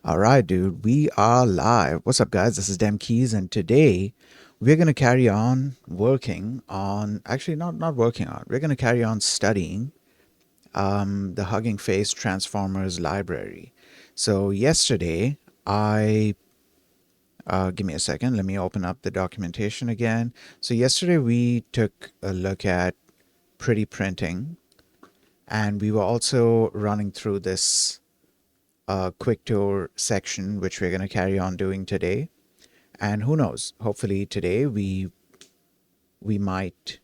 All right, dude, we are live. What's up, guys? This is Dem Keys, and today we're going to carry on working on, actually, not working on, we're going to carry on studying the Hugging Face Transformers library. So, yesterday, give me a second, let me open up the documentation again. So, yesterday we took a look at pretty printing, and we were also running through this quick tour section, which we're going to carry on doing today. And who knows, hopefully today we might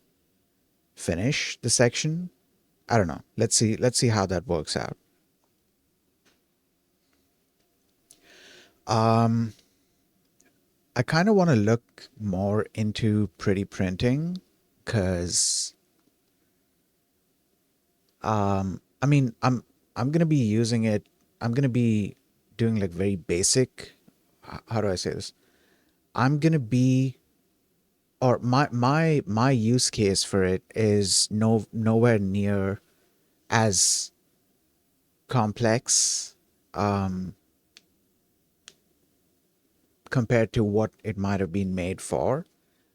finish the section. I don't know. Let's see how that works out. um I kind of want to look more into pretty printing because I mean, I'm going to be using it. I'm going to be doing like very basic, how do I say this, I'm going to be, or my use case for it is nowhere near as complex compared to what it might have been made for.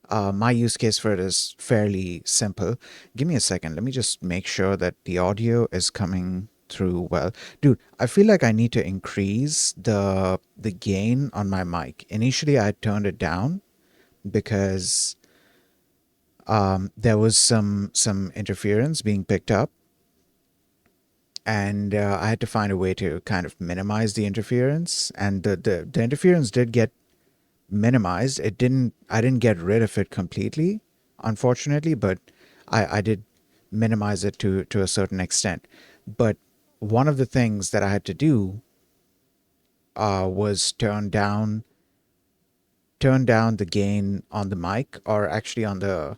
My use case for it is fairly simple. Give me a second. Let me just make sure that the audio is coming through well. Dude, I feel like I need to increase the gain on my mic. Initially, I turned it down because there was some interference being picked up, and I had to find a way to kind of minimize the interference. And the interference did get minimized. I didn't get rid of it completely, unfortunately, but I did minimize it to a certain extent. But one of the things that I had to do was turn down the gain on the mic, or actually on the,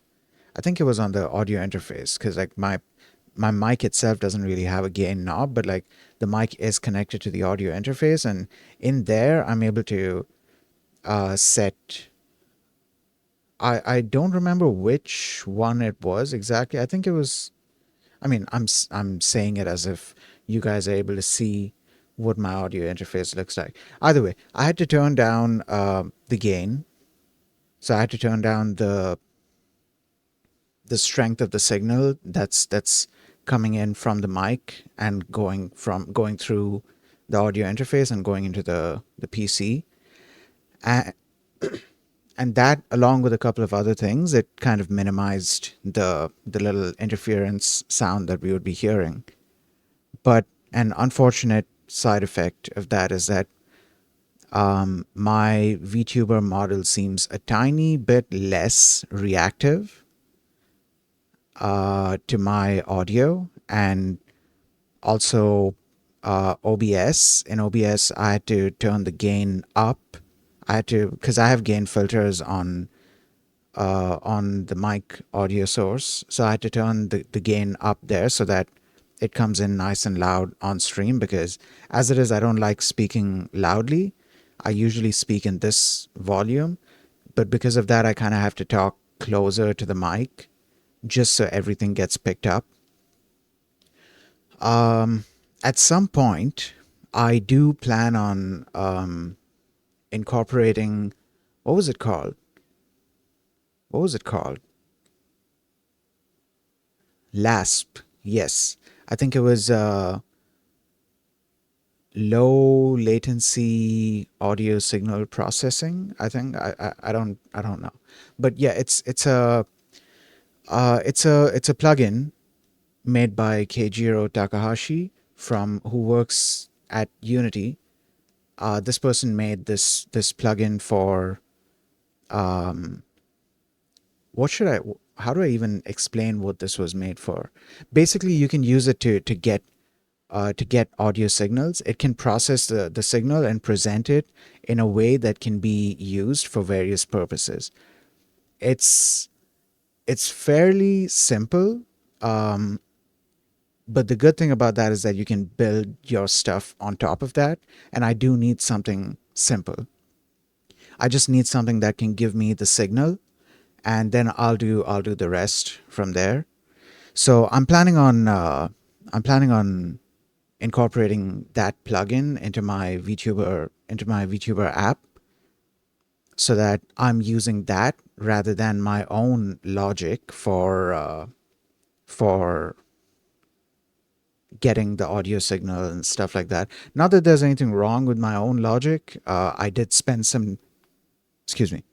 I think it was on the audio interface, because like my mic itself doesn't really have a gain knob, but like the mic is connected to the audio interface, and in there I'm able to set, I don't remember which one it was exactly. I think it was, I mean, I'm saying it as if you guys are able to see what my audio interface looks like. Either way, I had to turn down the gain. So I had to turn down the strength of the signal that's coming in from the mic and going through the audio interface and going into the PC. And and that, along with a couple of other things, it kind of minimized the little interference sound that we would be hearing. But an unfortunate side effect of that is that my vtuber model seems a tiny bit less reactive to my audio, and also OBS. In OBS, I had to turn the gain up. I had to, because I have gain filters on the mic audio source. So I had to turn the gain up there so that it comes in nice and loud on stream, because as it is, I don't like speaking loudly. I usually speak in this volume, but because of that, I kind of have to talk closer to the mic just so everything gets picked up. At some point, I do plan on incorporating, what was it called? What was it called? LASP. Yes. I think it was low latency audio signal processing. I think I don't know, but yeah, it's a plugin made by Keijiro Takahashi, from who works at Unity. This person made this plugin for, what should I, how do I even explain what this was made for? Basically, you can use it to get audio signals. It can process the signal and present it in a way that can be used for various purposes. It's it's fairly simple, but the good thing about that is that you can build your stuff on top of that. And I do need something simple. I just need something that can give me the signal, and then I'll do the rest from there. So I'm planning on incorporating that plugin into my VTuber app so that I'm using that rather than my own logic for getting the audio signal and stuff like that. Not that there's anything wrong with my own logic. I did spend some, excuse me,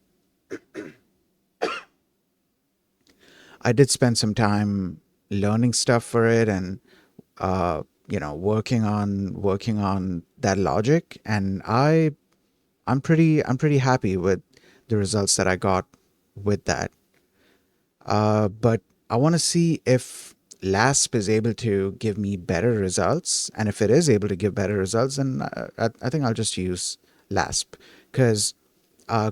I did spend some time learning stuff for it and working on that logic, and I'm pretty happy with the results that I got with that. But I want to see if LASP is able to give me better results, and if it is able to give better results, then I think I'll just use LASP because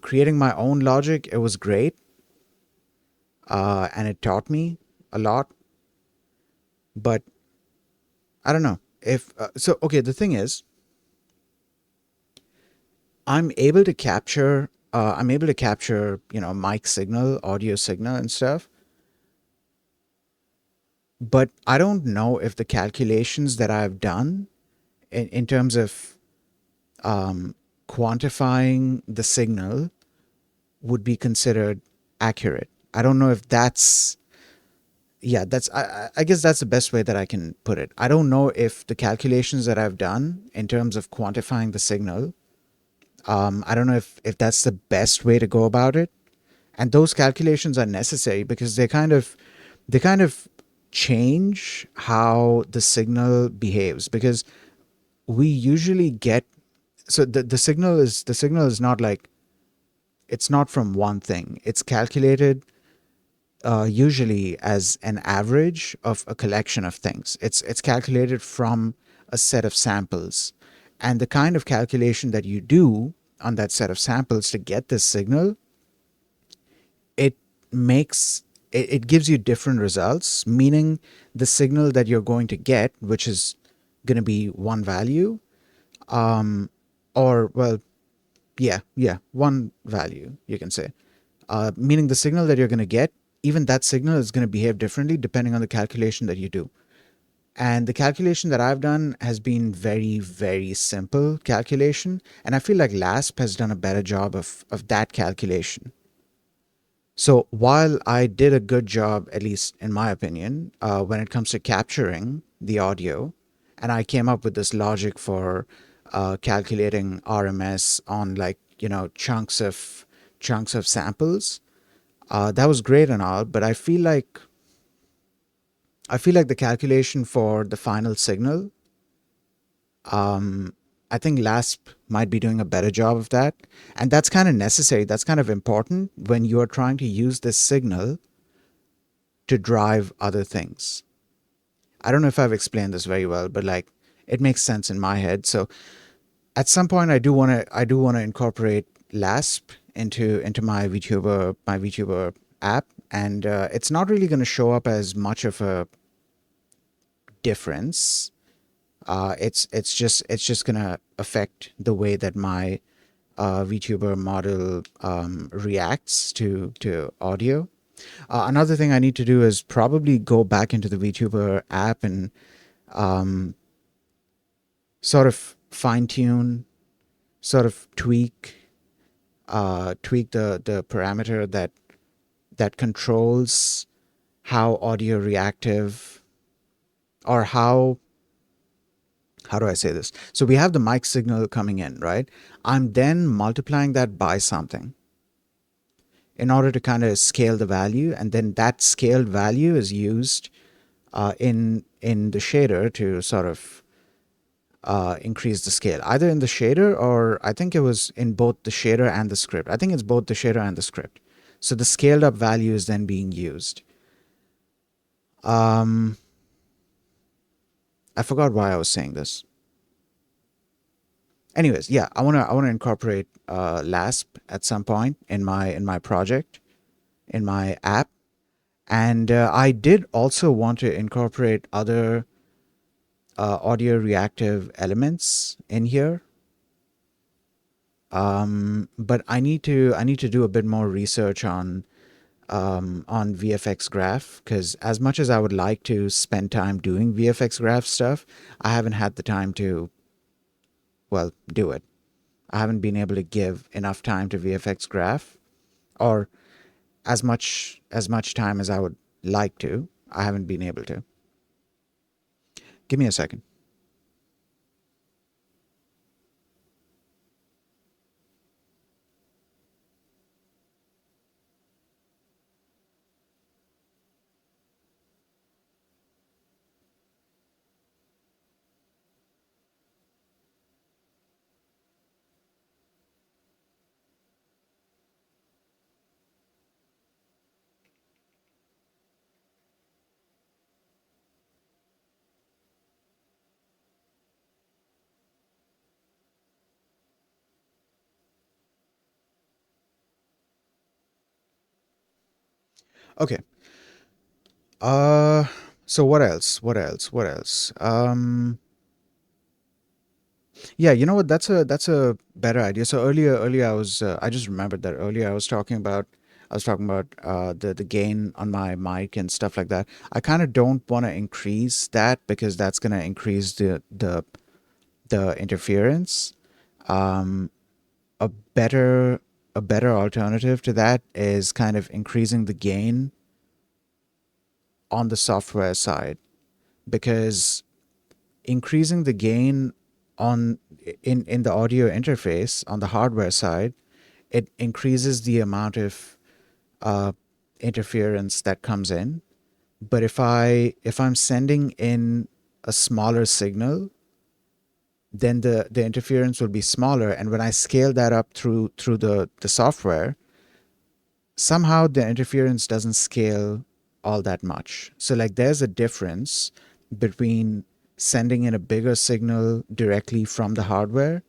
creating my own logic, it was great, and it taught me a lot. But I don't know if so. Okay, the thing is, I'm able to capture. I'm able to capture, mic signal, audio signal, and stuff. But I don't know if the calculations that I've done in terms of quantifying the signal would be considered accurate. I don't know if that's, yeah, I guess that's the best way that I can put it. I don't know if the calculations that I've done in terms of quantifying the signal, I don't know if that's the best way to go about it. And those calculations are necessary because they kind of change how the signal behaves, because we usually get, so the signal is not like, it's not from one thing. It's calculated usually as an average of a collection of things. It's calculated from a set of samples, and the kind of calculation that you do on that set of samples to get this signal, it makes it gives you different results. Meaning, the signal that you're going to get, which is going to be one value, or well, yeah, one value, you can say. Meaning the signal that you're going to get, even that signal is going to behave differently depending on the calculation that you do. And the calculation that I've done has been very, very simple calculation. And I feel like LASP has done a better job of that calculation. So while I did a good job, at least in my opinion, when it comes to capturing the audio, and I came up with this logic for calculating RMS on, like, chunks of samples, that was great and all. But I feel like the calculation for the final signal, I think LASP might be doing a better job of that. And that's kind of necessary. That's kind of important when you are trying to use this signal to drive other things. I don't know if I've explained this very well, but like, it makes sense in my head. So at some point, I do want to incorporate LASP into my VTuber app, and it's not really going to show up as much of a difference. It's just gonna affect the way that my VTuber model reacts to audio. Another thing I need to do is probably go back into the VTuber app and sort of fine tune, sort of tweak the parameter that controls how audio reactive, or how do I say this? So we have the mic signal coming in, right? I'm then multiplying that by something in order to kind of scale the value, and then that scaled value is used in the shader to sort of increase the scale, either in the shader, or I think it was in both the shader and the script. I think it's both the shader and the script. So the scaled up value is then being used. I forgot why I was saying this. Anyways, yeah, I wanna incorporate LASP at some point in my project, in my app, and I did also want to incorporate other audio reactive elements in here. But I need to do a bit more research on on VFX Graph, because as much as I would like to spend time doing VFX Graph stuff, I haven't had the time to, well, do it. I haven't been able to give enough time to VFX Graph, or as much time as I would like to. I haven't been able to. Give me a second. Okay. Uh, so what else? What else? What else? Yeah, you know what? That's a better idea. So earlier I just remembered that earlier I was talking about the gain on my mic and stuff like that. I kind of don't want to increase that because that's gonna increase the interference. Um, a better a better alternative to that is kind of increasing the gain on the software side, because increasing the gain on in the audio interface on the hardware side, it increases the amount of uh, interference that comes in. But if I'm sending in a smaller signal, then the interference will be smaller, and when I scale that up through the software, somehow the interference doesn't scale all that much. So like there's a difference between sending in a bigger signal directly from the hardware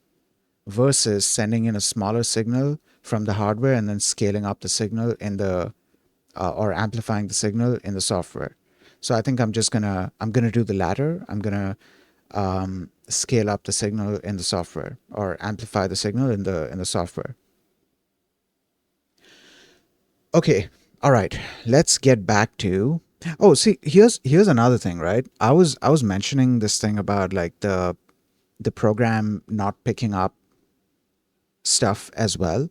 versus sending in a smaller signal from the hardware and then scaling up the signal in the or amplifying the signal in the software. So I think I'm gonna do the latter. I'm gonna scale up the signal in the software or amplify the signal in the software. Okay, all right. Let's get back to. Oh, see, here's another thing, right? I was mentioning this thing about like the program not picking up stuff as well.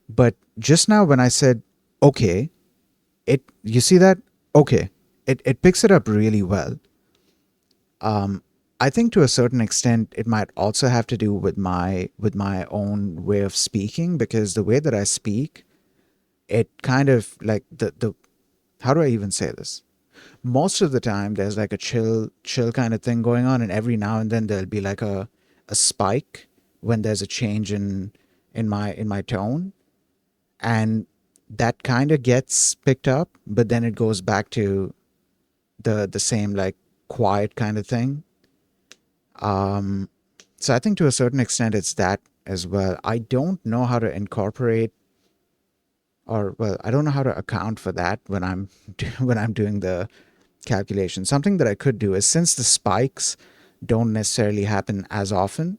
But just now when I said okay, it you see that? Okay. It picks it up really well. Um I think to a certain extent it might also have to do with my own way of speaking, because the way that I speak, it kind of like the how do I even say this? Most of the time there's like a chill kind of thing going on, and every now and then there'll be like a spike when there's a change in my tone, and that kind of gets picked up, but then it goes back to the same like quiet kind of thing. um so I think to a certain extent it's that as well. I don't know how to incorporate, or well, I don't know how to account for that when I'm when I'm doing the calculation. Something that I could do is, since the spikes don't necessarily happen as often,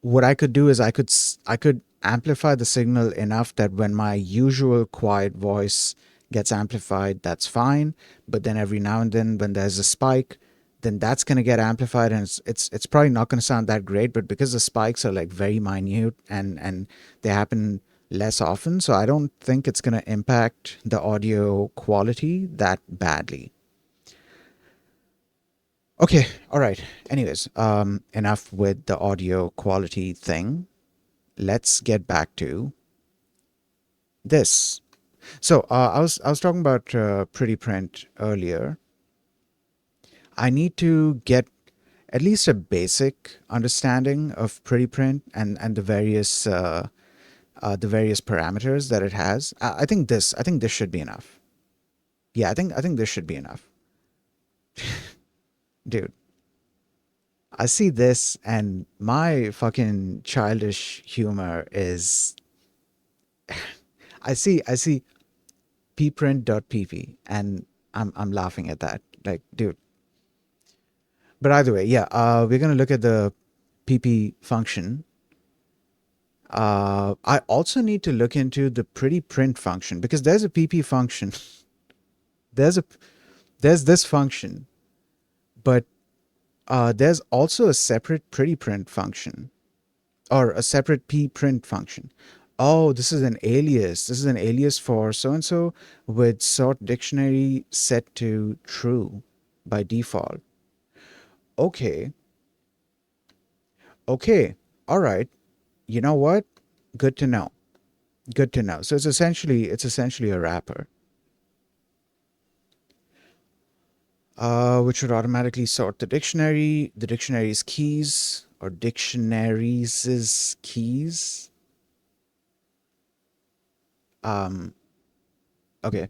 what I could do is I could amplify the signal enough that when my usual quiet voice gets amplified, that's fine. But then every now and then when there's a spike, then that's going to get amplified, and it's probably not going to sound that great. But because the spikes are like very minute and they happen less often, so I don't think it's going to impact the audio quality that badly. Okay, all right. Anyways, enough with the audio quality thing. Let's get back to this. So I was talking about Pretty Print earlier. I need to get at least a basic understanding of Pretty Print and the various parameters that it has. I think this should be enough. Yeah, I think this should be enough, dude. I see this and my fucking childish humor is I see pprint.pp and I'm laughing at that. Like, dude. But either way, yeah, we're gonna look at the pp function. I also need to look into the pretty print function because there's a pp function. there's a there's this function, but there's also a separate pretty print function or a separate p print function. Oh, this is an alias. This is an alias for so and so with sort dictionary set to true by default. Okay. Okay. All right. You know what? Good to know. Good to know. So it's essentially a wrapper, which would automatically sort the dictionary's keys or dictionaries' keys. Um, okay.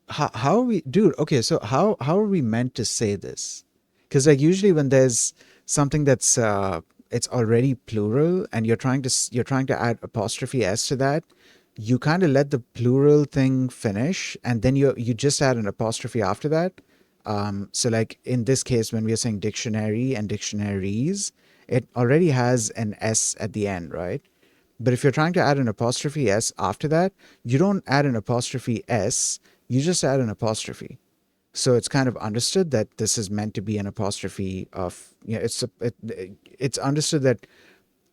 How are we, dude? Okay, so how are we meant to say this? Because like usually when there's something that's it's already plural and you're trying to add apostrophe s to that, you kind of let the plural thing finish and then you just add an apostrophe after that. So like in this case when we are saying dictionary and dictionaries, it already has an s at the end, right? But if you're trying to add an apostrophe s after that, you don't add an apostrophe s, you just add an apostrophe. So it's kind of understood that this is meant to be an apostrophe of, it's understood that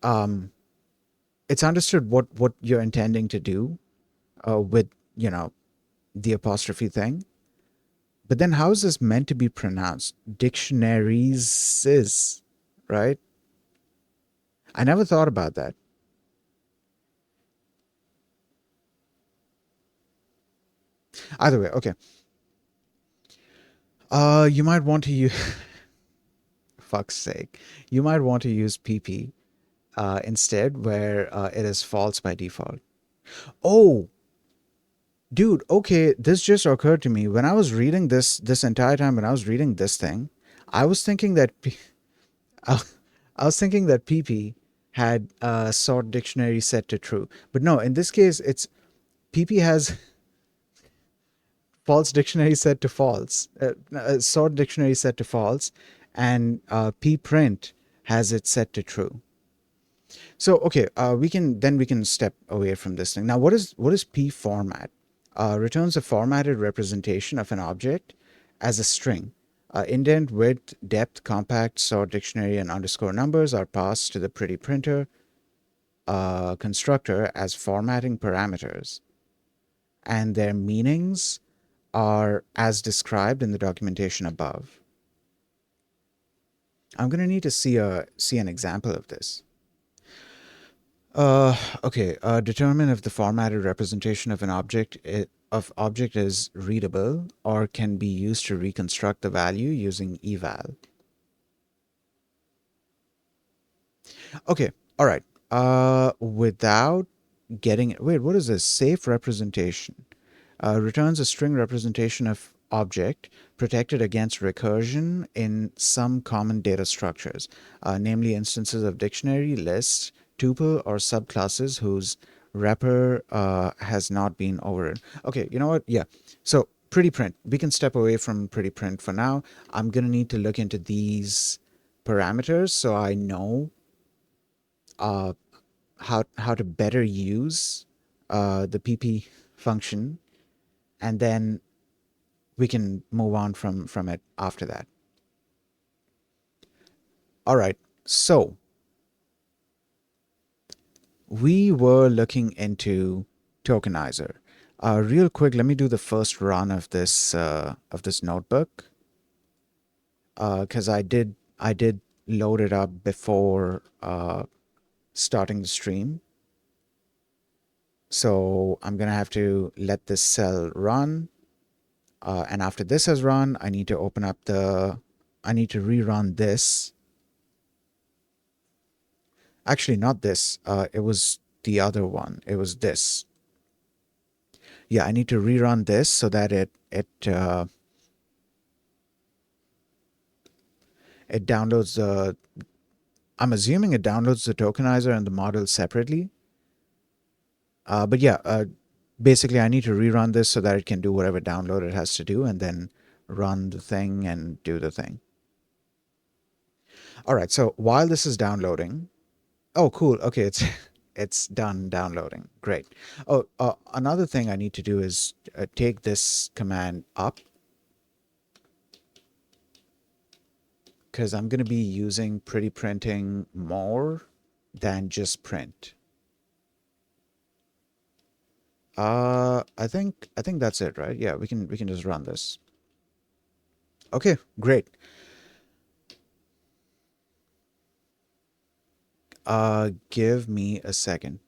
um, it's understood what you're intending to do with, you know, the apostrophe thing. But then how is this meant to be pronounced? Dictionaries is, right? I never thought about that. Either way, okay. You might want to use, fuck's sake, you might want to use pp instead, where it is false by default. Oh, dude, okay, this just occurred to me when I was reading this entire time when I was reading this thing. I was thinking that I I was thinking that pp had sort dictionary set to true, but no, in this case it's pp has false dictionary set to false, sort dictionary set to false, and p print has it set to true. So okay, we can step away from this thing. Now, what is p format? Returns a formatted representation of an object as a string. Indent, width, depth, compact, sort, dictionary, and underscore numbers are passed to the pretty printer constructor as formatting parameters, and their meanings are as described in the documentation above. I'm going to need to see an example of this. Okay. Determine if the formatted representation of an object is readable or can be used to reconstruct the value using eval. Okay. All right. Without getting it. Wait, what is this? Safe representation. Returns a string representation of object protected against recursion in some common data structures, namely instances of dictionary, list, tuple, or subclasses whose wrapper has not been overridden. Okay, you know what? Yeah. So pretty print. We can step away from pretty print for now. I'm gonna need to look into these parameters so I know uh, how to better use the pp function, and then we can move on from it after that. All right. So we were looking into tokenizer. Real quick, let me do the first run of this notebook because I did load it up before starting the stream. So I'm gonna have to let this cell run, and after this has run, I need to open up the. I need to rerun this. Actually, not this. It was the other one. It was this. Yeah, I need to rerun this so that it downloads the. I'm assuming it downloads the tokenizer and the model separately. But yeah, basically, I need to rerun this so that it can do whatever download it has to do, and then run the thing and do the thing. All right. So while this is downloading, Oh, cool. Okay, it's it's done downloading. Great. Oh, another thing I need to do is take this command up because I'm going to be using pretty printing more than just print. I think that's it, right? Yeah, we can just run this. Okay, great. Give me a second.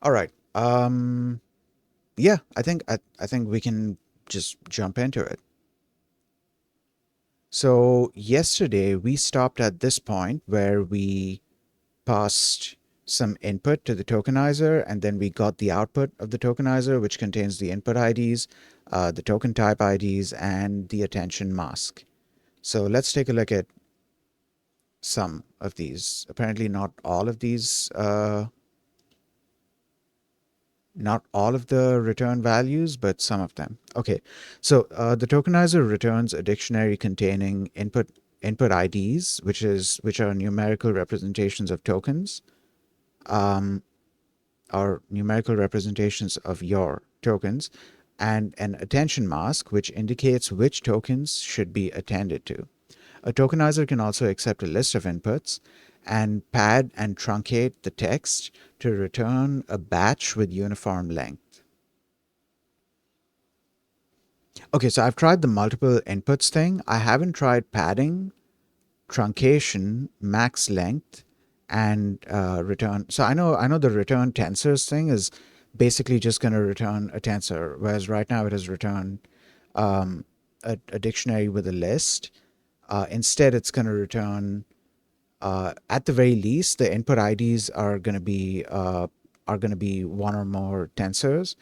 All right. Yeah, I think we can just jump into it. So yesterday we stopped at this point where we passed some input to the tokenizer, and then we got the output of the tokenizer, which contains the input IDs, the token type IDs, and the attention mask. So let's take a look at some of these. Apparently, not all of the return values, but some of them. Okay, so the tokenizer returns a dictionary containing input IDs, which are numerical representations of tokens, um, are numerical representations of your tokens, and an attention mask, which indicates which tokens should be attended to. A tokenizer can also accept a list of inputs and pad and truncate the text to return a batch with uniform length. Okay, so I've tried the multiple inputs thing. I haven't tried padding, truncation, max length, and return. So I know the return tensors thing is basically just going to return a tensor, whereas right now it has returned a dictionary with a list. Instead, it's going to return at the very least the input IDs are going to be one or more tensors.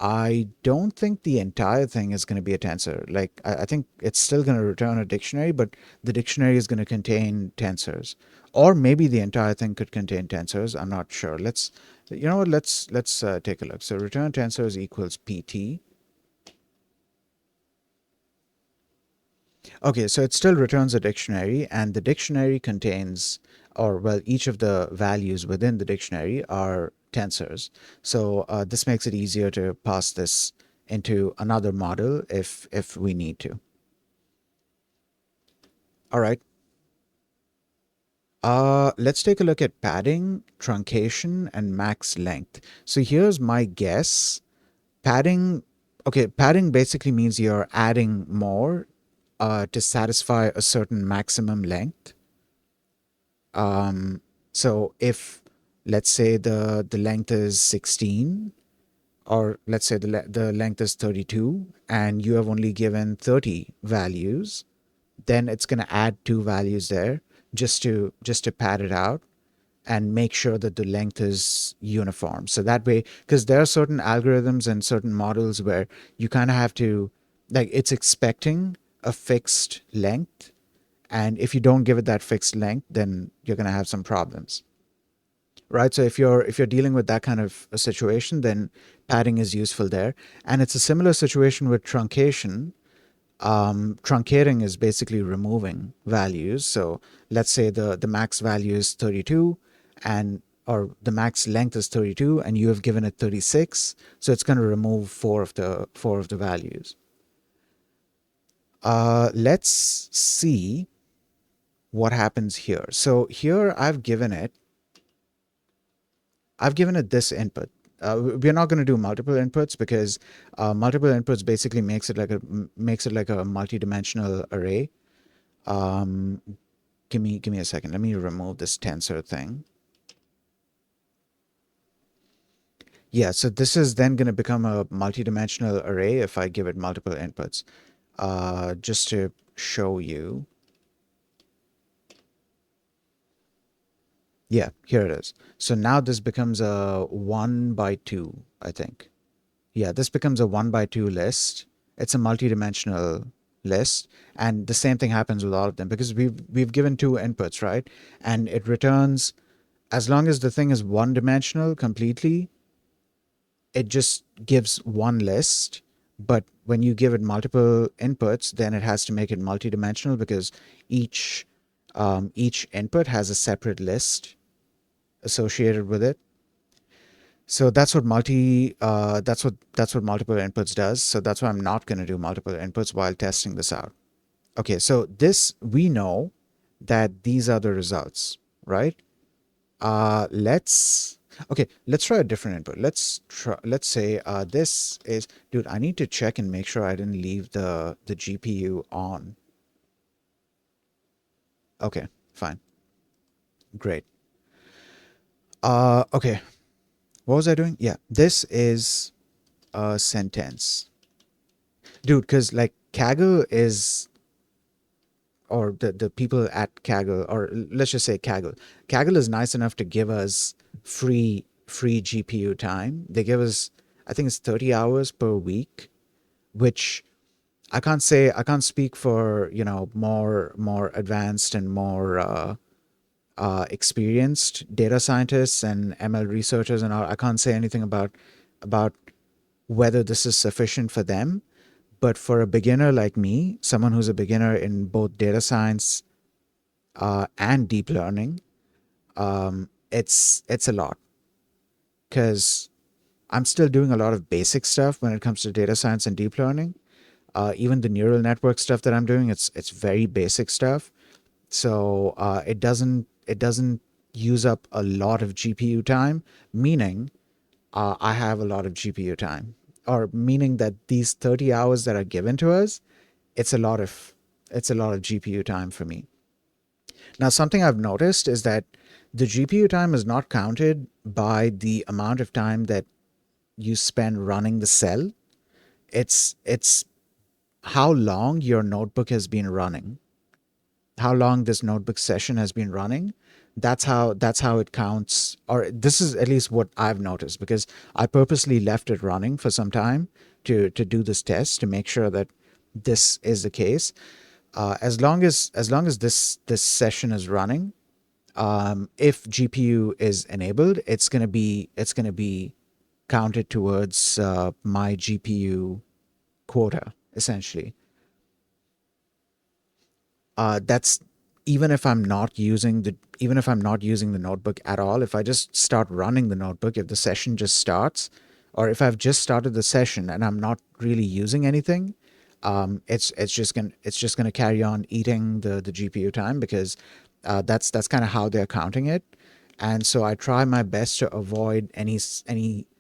I don't think the entire thing is going to be a tensor. Like, I think it's still going to return a dictionary, but the dictionary is going to contain tensors. Or maybe the entire thing could contain tensors. I'm not sure. You know what? Let's take a look. So return tensors equals PT. Okay, so it still returns a dictionary, and the dictionary contains, or well, each of the values within the dictionary are tensors. So this makes it easier to pass this into another model if we need to. All right. Let's take a look at padding, truncation, and max length. So here's my guess. Padding, okay, padding basically means you're adding more to satisfy a certain maximum length. So if let's say the length is 16, or let's say the length is 32, and you have only given 30 values, then it's going to add two values there just to pad it out and make sure that the length is uniform. So that way, because there are certain algorithms and certain models where you kind of have to, like, it's expecting a fixed length, and if you don't give it that fixed length, then you're going to have some problems, right? So if you're dealing with that kind of a situation, then padding is useful there. And it's a similar situation with truncation. Truncating is basically removing values. So let's say the max value is 32, and or the max length is 32, and you have given it 36, so it's going to remove four of the values. Let's see what happens here. So here I've given it this input. We're not going to do multiple inputs because multiple inputs basically makes it like a multi-dimensional array. Um, give me a second. Let me remove this tensor thing. Yeah, so this is then going to become a multi-dimensional array if I give it multiple inputs. Just to show you. Yeah, here it is. So now this becomes a 1 by 2, I think. Yeah, this becomes a 1 by 2 list. It's a multi-dimensional. list, and the same thing happens with all of them because we've given two inputs, right? And it returns, as long as the thing is one dimensional completely, it just gives one list. But when you give it multiple inputs, then it has to make it multidimensional because each each input has a separate list associated with it. So that's what multiple inputs does. So that's why I'm not going to do multiple inputs while testing this out. Okay, so this, we know that these are the results, right? Let's Okay, let's try a different input. Let's say this is, dude, I need to check and make sure I didn't leave the GPU on. Okay, fine. Great. Okay. What was I doing? Yeah, this is a sentence. Dude, because like Kaggle is, or the people at Kaggle, or let's just say Kaggle. Kaggle is nice enough to give us free GPU time. They give us, I think it's 30 hours per week, which I can't speak for, you know, more advanced and more experienced data scientists and ML researchers and all. I can't say anything about whether this is sufficient for them. But for a beginner like me, someone who's a beginner in both data science and deep learning, it's a lot because I'm still doing a lot of basic stuff when it comes to data science and deep learning. Even the neural network stuff that I'm doing, it's very basic stuff. So it doesn't use up a lot of GPU time, meaning I have a lot of GPU time, or meaning that these 30 hours that are given to us, it's a lot of GPU time for me. Now, something I've noticed is that the GPU time is not counted by the amount of time that you spend running the cell. It's how long your notebook has been running, how long this notebook session has been running. That's how it counts, or this is at least what I've noticed, because I purposely left it running for some time to do this test to make sure that this is the case. As long as this session is running, if GPU is enabled, it's gonna be counted towards my GPU quota, essentially. That's even if I'm not using the notebook at all. If I just start running the notebook, if the session just starts, or if I've just started the session and I'm not really using anything, it's just gonna carry on eating the GPU time, because that's kind of how they're counting it. And so I try my best to avoid any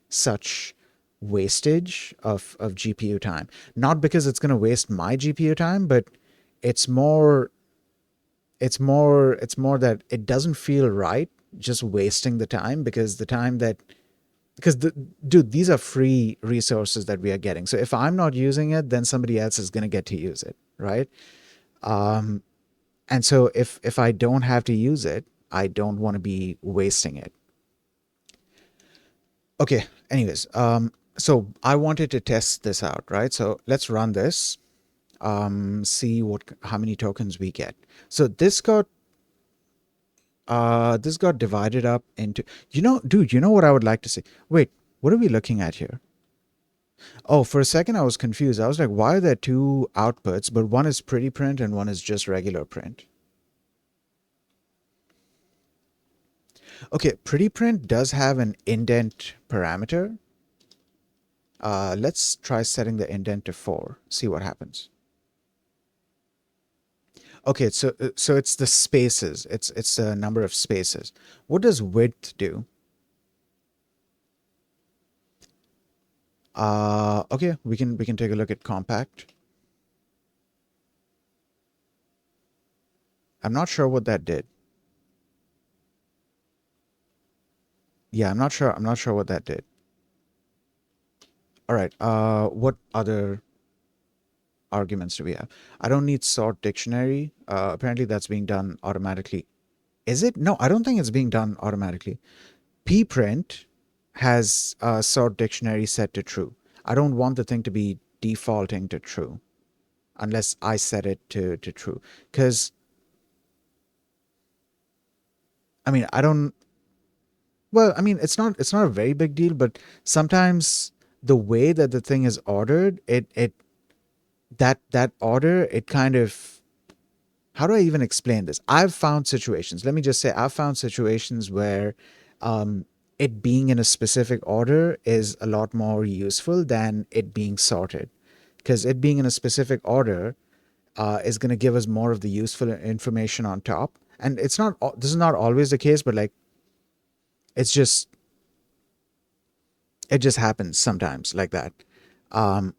such wastage of GPU time. Not because it's going to waste my GPU time, but it's more it's more that it doesn't feel right just wasting the time, because the time that because the dude, these are free resources that we are getting. So if I'm not using it, then somebody else is going to get to use it, right? And so if I don't have to use it, I don't want to be wasting it. Okay, anyways, so I wanted to test this out, right? So let's run this, see how many tokens we get. So this got divided up into, dude, you know what I would like to see? Wait, what are we looking at here? Oh, for a second I was confused. I was like, why are there two outputs, but one is pretty print and one is just regular print? Okay, pretty print does have an indent parameter. Let's try setting the indent to 4, see what happens. Okay, so it's the spaces. It's the number of spaces. What does width do? Okay, we can take a look at compact. I'm not sure what that did. Yeah, I'm not sure what that did. All right. What other arguments do we have? I don't need sort dictionary. Apparently that's being done automatically. Is it? No, I don't think it's being done automatically. Pprint has sort dictionary set to true. I don't want the thing to be defaulting to true. unless I set it to true. Because I mean, I don't. Well, I mean, it's not a very big deal, but sometimes the way that the thing is ordered, it that order, it kind of, how do I even explain this? I've found situations. Let me just say, I've found situations where um, it being in a specific order is a lot more useful than it being sorted, because it being in a specific order is going to give us more of the useful information on top. And it's not. This is not always the case, but like it's just it just happens sometimes like that. Um,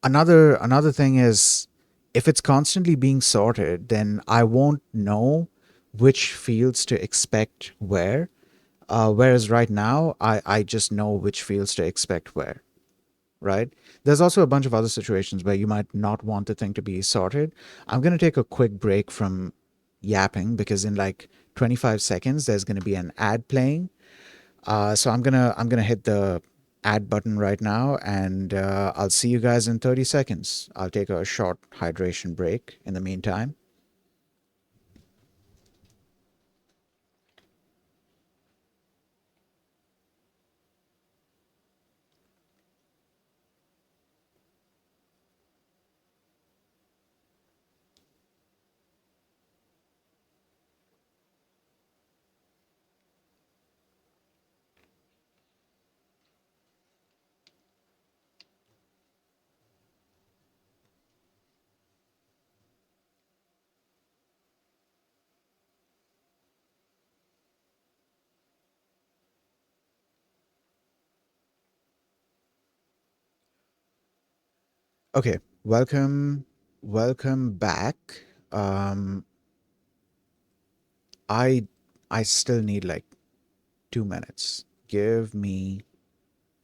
another thing is, if it's constantly being sorted, then I won't know which fields to expect where. Whereas right now, I just know which fields to expect where. Right? There's also a bunch of other situations where you might not want the thing to be sorted. I'm going to take a quick break from yapping because in like 25 seconds there's going to be an ad playing. So I'm gonna hit the add button right now, and I'll see you guys in 30 seconds. I'll take a short hydration break in the meantime. Okay, welcome back. Um, I I still need like 2 minutes. Give me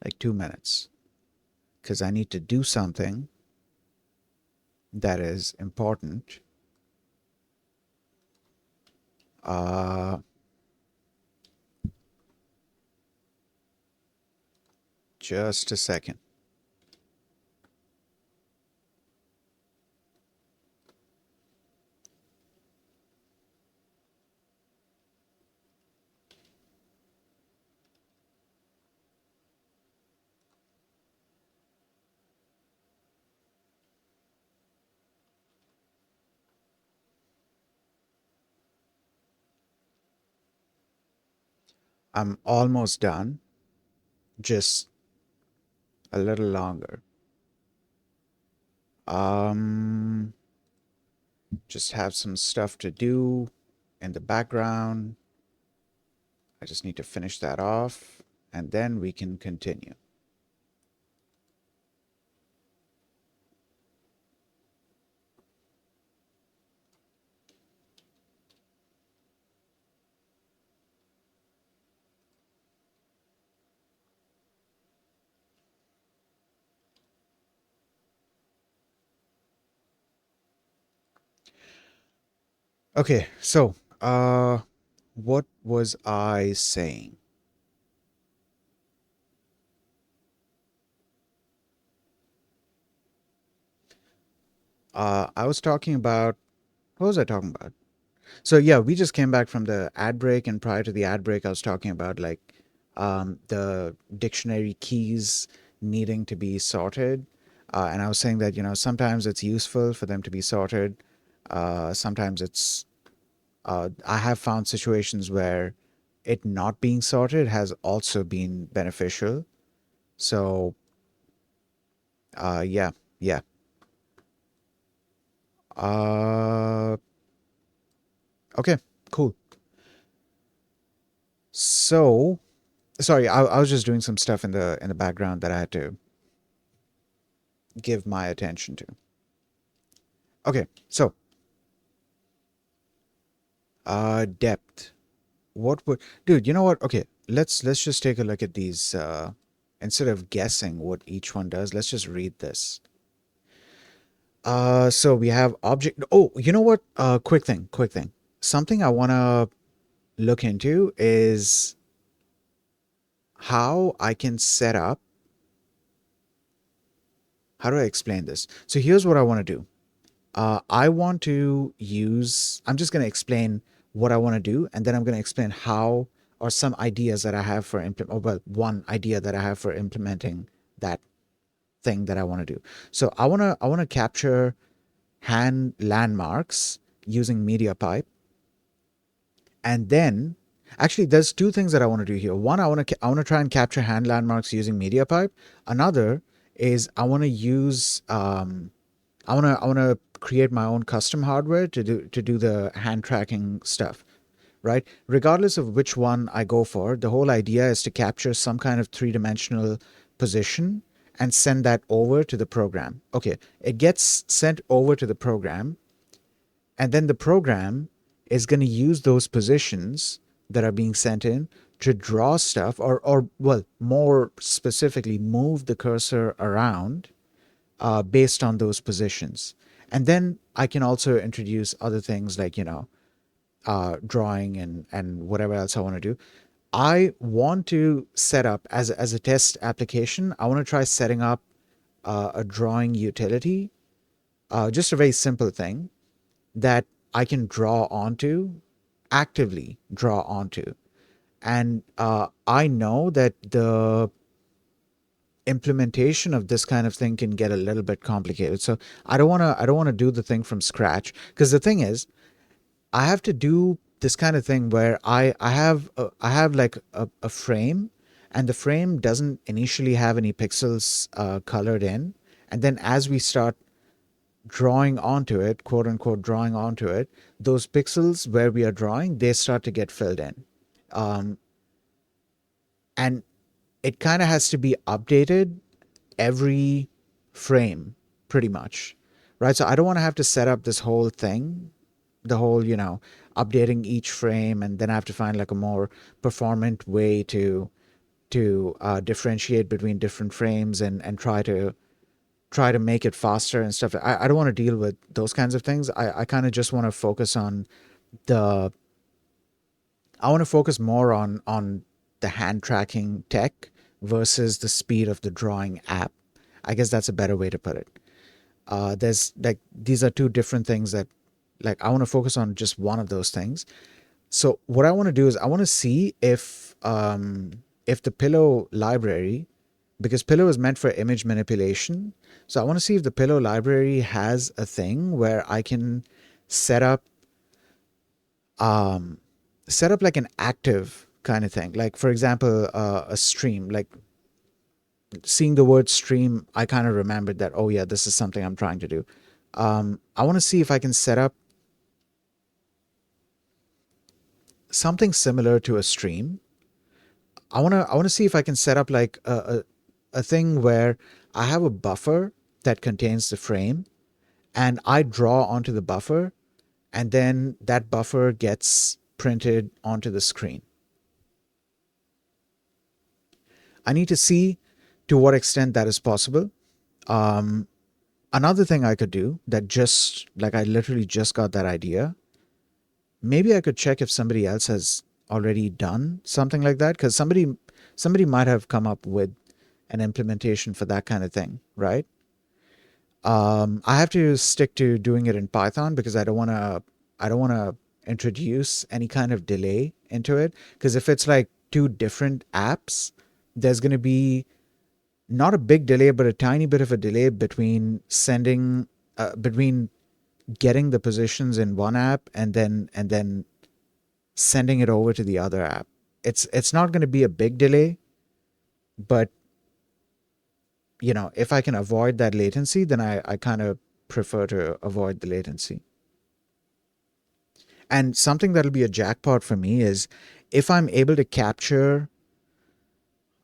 like 2 minutes because I need to do something that is important. Uh, just a second. I'm almost done. Just a little longer. Um, just have some stuff to do in the background. I just need to finish that off and then we can continue. Okay, so what was I saying? I was talking about, what was I talking about? So yeah, we just came back from the ad break, and prior to the ad break, I was talking about like the dictionary keys needing to be sorted, and I was saying that sometimes it's useful for them to be sorted. Sometimes it's I have found situations where it not being sorted has also been beneficial. So yeah, yeah. Uh, okay, cool. So sorry, I was just doing some stuff in the background that I had to give my attention to. Okay, so depth. What would, dude? You know what? Okay, let's just take a look at these. Instead of guessing what each one does, let's just read this. So we have object. Oh, you know what? Quick thing. Something I wanna look into is how I can set up How do I explain this? So here's what I want to do. I want to use, I'm just going to explain what I want to do, and then I'm going to explain how, or some ideas that I have for implement, or well, one idea that I have for implementing that thing that I want to do. So I want to capture hand landmarks using MediaPipe, and then actually there's two things that I want to do here. One, I want to try and capture hand landmarks using MediaPipe. Another is I want to create my own custom hardware to do the hand tracking stuff, right? Regardless of which one I go for, the whole idea is to capture some kind of three-dimensional position and send that over to the program. Okay, it gets sent over to the program, and then the program is going to use those positions that are being sent in to draw stuff, or well, more specifically, move the cursor around based on those positions. And then I can also introduce other things like, drawing and whatever else I want to do. I want to set up as a test application. I want to try setting up a drawing utility, just a very simple thing that I can draw onto, actively draw onto. And I know that the implementation of this kind of thing can get a little bit complicated. So I don't want to do the thing from scratch, because the thing is, I have to do this kind of thing where I have like a frame, and the frame doesn't initially have any pixels colored in, and then as we start drawing onto it, quote unquote drawing onto it, those pixels where we are drawing, they start to get filled in. Um, and it kind of has to be updated every frame, pretty much, right? So I don't want to have to set up this whole thing, the whole, updating each frame, and then I have to find like a more performant way to differentiate between different frames and try to make it faster and stuff. I don't want to deal with those kinds of things. I kind of just want to focus on the I want to focus more on the hand tracking tech versus the speed of the drawing app. I guess that's a better way to put it. There's like these are two different things that, like, I want to focus on just one of those things. So what I want to do is I want to see if the pillow library, because pillow is meant for image manipulation. So I want to see if the pillow library has a thing where I can set up um, set up like an active kind of thing. Like for example, a stream. Like seeing the word stream, I kind of remembered that, oh yeah, this is something I'm trying to do. I want to see if I can set up something similar to a stream. I want to see if I can set up like a thing where I have a buffer that contains the frame, and I draw onto the buffer, and then that buffer gets printed onto the screen. I need to see to what extent that is possible. Um, Another thing I could do, that just like I literally just got that idea, maybe I could check if somebody else has already done something like that, because somebody might have come up with an implementation for that kind of thing, right? I have to stick to doing it in Python because I don't want to introduce any kind of delay into it, because if it's like two different apps, there's going to be not a big delay, but a tiny bit of a delay between getting the positions in one app and then sending it over to the other app. It's not going to be a big delay, but if I can avoid that latency, then I kind of prefer to avoid the latency. And something that'll be a jackpot for me is if I'm able to capture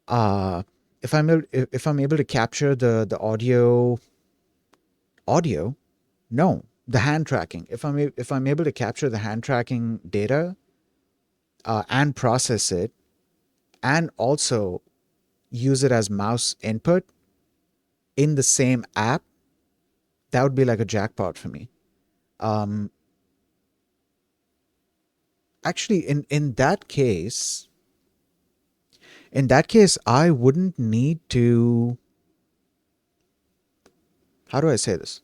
uh if I'm able to capture the audio, no, the hand tracking. If I'm able to capture the hand tracking data and process it, and also use it as mouse input in the same app, that would be like a jackpot for me. Um, Actually, in that case, I wouldn't need to. how do I say this?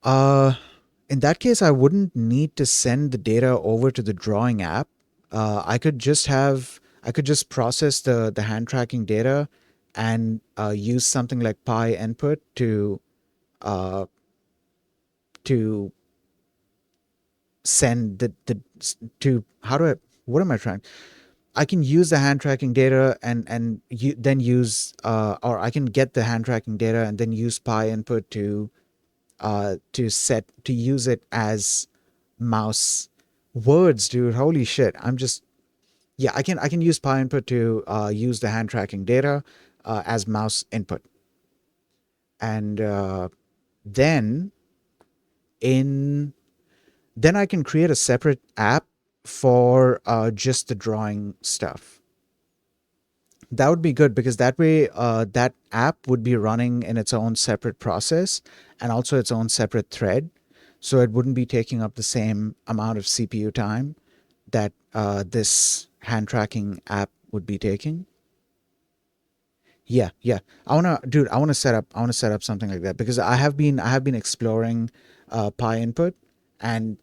Uh, in that case, I wouldn't need to send the data over to the drawing app. I could just process the hand tracking data and use something like Pi input uh, to send the to how do I what am I trying? I can use the hand tracking data and then use or I can get the hand tracking data and then use Pi input to use it as mouse words, dude. Holy shit! Yeah, I can use Pi input to use the hand tracking data as mouse input, and then in then I can create a separate app for just the drawing stuff. That would be good because that way that app would be running in its own separate process and also its own separate thread. So it wouldn't be taking up the same amount of CPU time that this hand tracking app would be taking. Yeah, yeah. I wanna set up something like that because I have been exploring Pi input and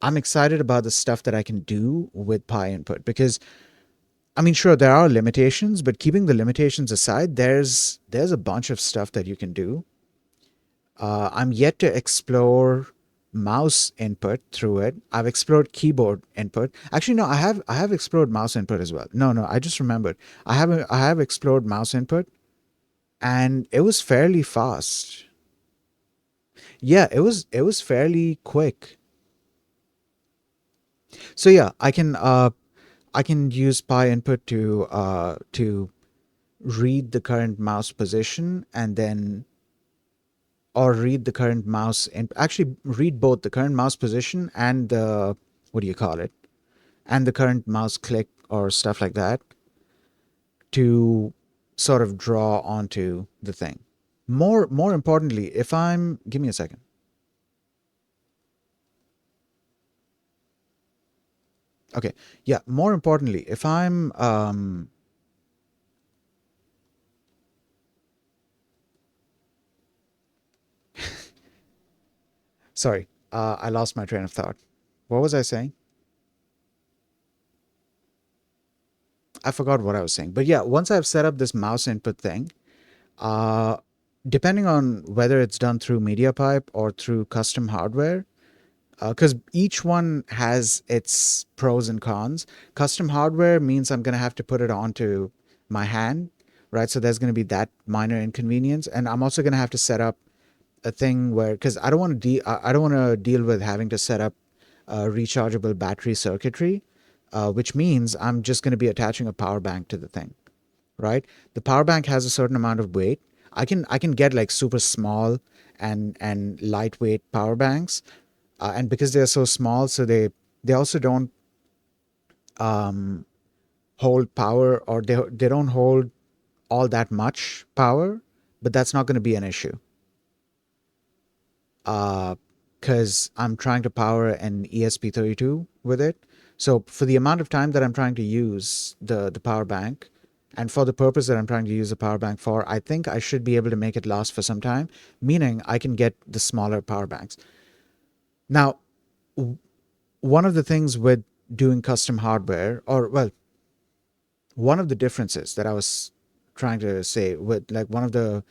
I'm excited about the stuff that I can do with Pi input because I mean, sure, there are limitations, but keeping the limitations aside, there's a bunch of stuff that you can do. I'm yet to explore mouse input through it. I've explored keyboard input. Actually, no, I have explored mouse input as well. No, no, I just remembered. I have explored mouse input, and it was fairly fast. Yeah, it was fairly quick. So yeah, I can use Pi input to read the current mouse position and then or read the current mouse and actually read both the current mouse position and the what do you call it and the current mouse click or stuff like that to sort of draw onto the thing. More importantly, if I'm give me a second. Okay. Yeah, more importantly, if I'm sorry, I lost my train of thought. What was I saying? I forgot what I was saying. But yeah, once I've set up this mouse input thing, uh depending on whether it's done through MediaPipe or through custom hardware, because each one has its pros and cons. Custom hardware means I'm going to have to put it onto my hand, right? So there's going to be that minor inconvenience, and I'm also going to have to set up a thing where because I don't want to deal with having to set up rechargeable battery circuitry, which means I'm just going to be attaching a power bank to the thing, right? The power bank has a certain amount of weight. I can get like super small and lightweight power banks, and because they're so small, so they also don't hold power or they don't hold all that much power, but that's not going to be an issue because I'm trying to power an ESP32 with it. So for the amount of time that I'm trying to use the power bank, and for the purpose that I'm trying to use the power bank for, I think I should be able to make it last for some time. Meaning I can get the smaller power banks. Now, one of the things with doing custom hardware, or well, one of the differences that I was trying to say with like one of the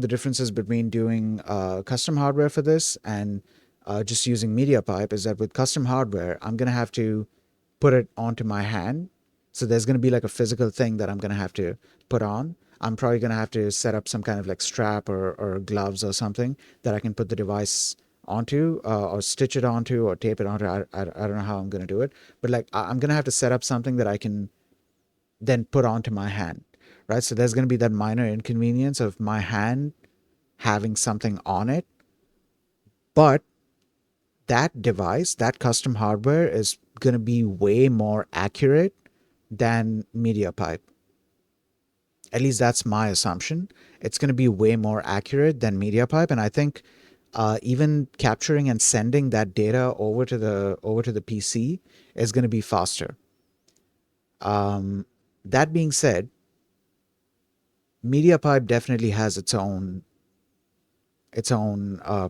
differences between doing custom hardware for this and just using MediaPipe is that with custom hardware, I'm gonna have to put it onto my hand. So there's gonna be like a physical thing that I'm gonna have to put on. I'm probably gonna have to set up some kind of like strap or gloves or something that I can put the device onto or stitch it onto or tape it onto. I don't know how I'm gonna do it, but like I'm gonna have to set up something that I can then put onto my hand, right? So there's going to be that minor inconvenience of my hand having something on it, but that device, that custom hardware is going to be way more accurate than MediaPipe. At least that's my assumption. It's going to be way more accurate than MediaPipe, and I think even capturing and sending that data over to the PC is going to be faster. That being said, MediaPipe definitely has its own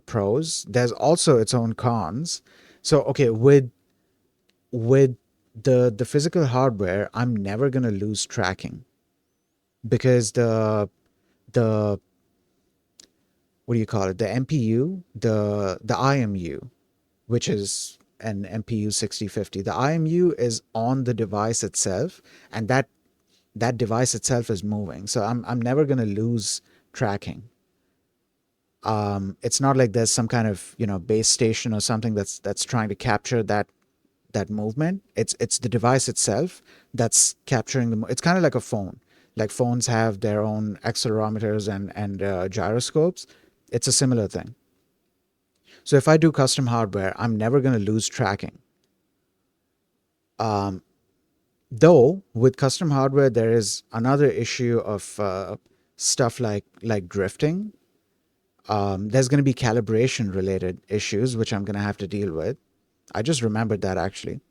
pros. There's also its own cons. So okay, with the physical hardware, I'm never gonna lose tracking because the what do you call it? The MPU, the IMU, which is an MPU 6050. The IMU is on the device itself, and that device itself is moving. So I'm never gonna lose tracking. It's not like there's some kind of base station or something that's trying to capture that movement. It's the device itself that's capturing it's kind of like a phone. Like phones have their own accelerometers and gyroscopes. It's a similar thing. So if I do custom hardware, I'm never going to lose tracking. Though with custom hardware, there is another issue of stuff like drifting. There's going to be calibration related issues, which I'm going to have to deal with. I just remembered that actually.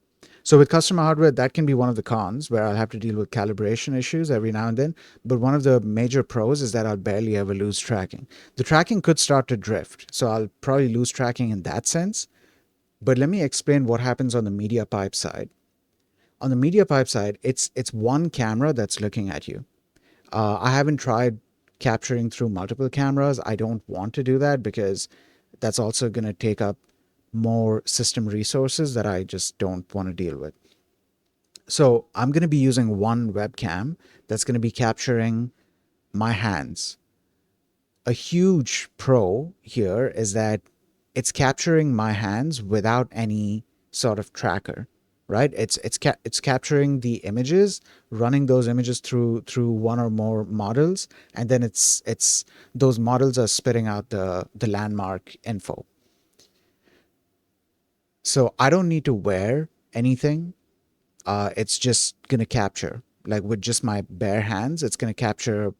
So with custom hardware, that can be one of the cons where I'll have to deal with calibration issues every now and then. But one of the major pros is that I'll barely ever lose tracking. The tracking could start to drift, so I'll probably lose tracking in that sense. But let me explain what happens on the media pipe side. On the media pipe side, it's one camera that's looking at you. I haven't tried capturing through multiple cameras. I don't want to do that because that's also going to take up more system resources that I just don't want to deal with. So I'm going to be using one webcam that's going to be capturing my hands. A huge pro here is that it's capturing my hands without any sort of tracker, right? It's capturing the images, running those images through one or more models, and then it's those models are spitting out the landmark info. So I don't need to wear anything. It's just gonna capture, like with just my bare hands, it's gonna capture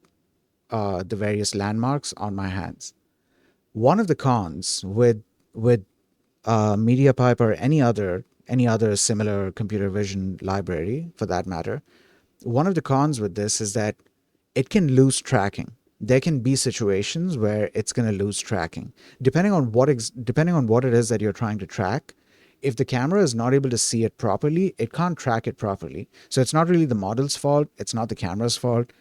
the various landmarks on my hands. One of the cons with MediaPipe or any other similar computer vision library for that matter, one of the cons with this is that it can lose tracking. There can be situations where it's going to lose tracking depending on what it is that you're trying to track. If the camera is not able to see it properly, it can't track it properly. So it's not really the model's fault, it's not the camera's fault.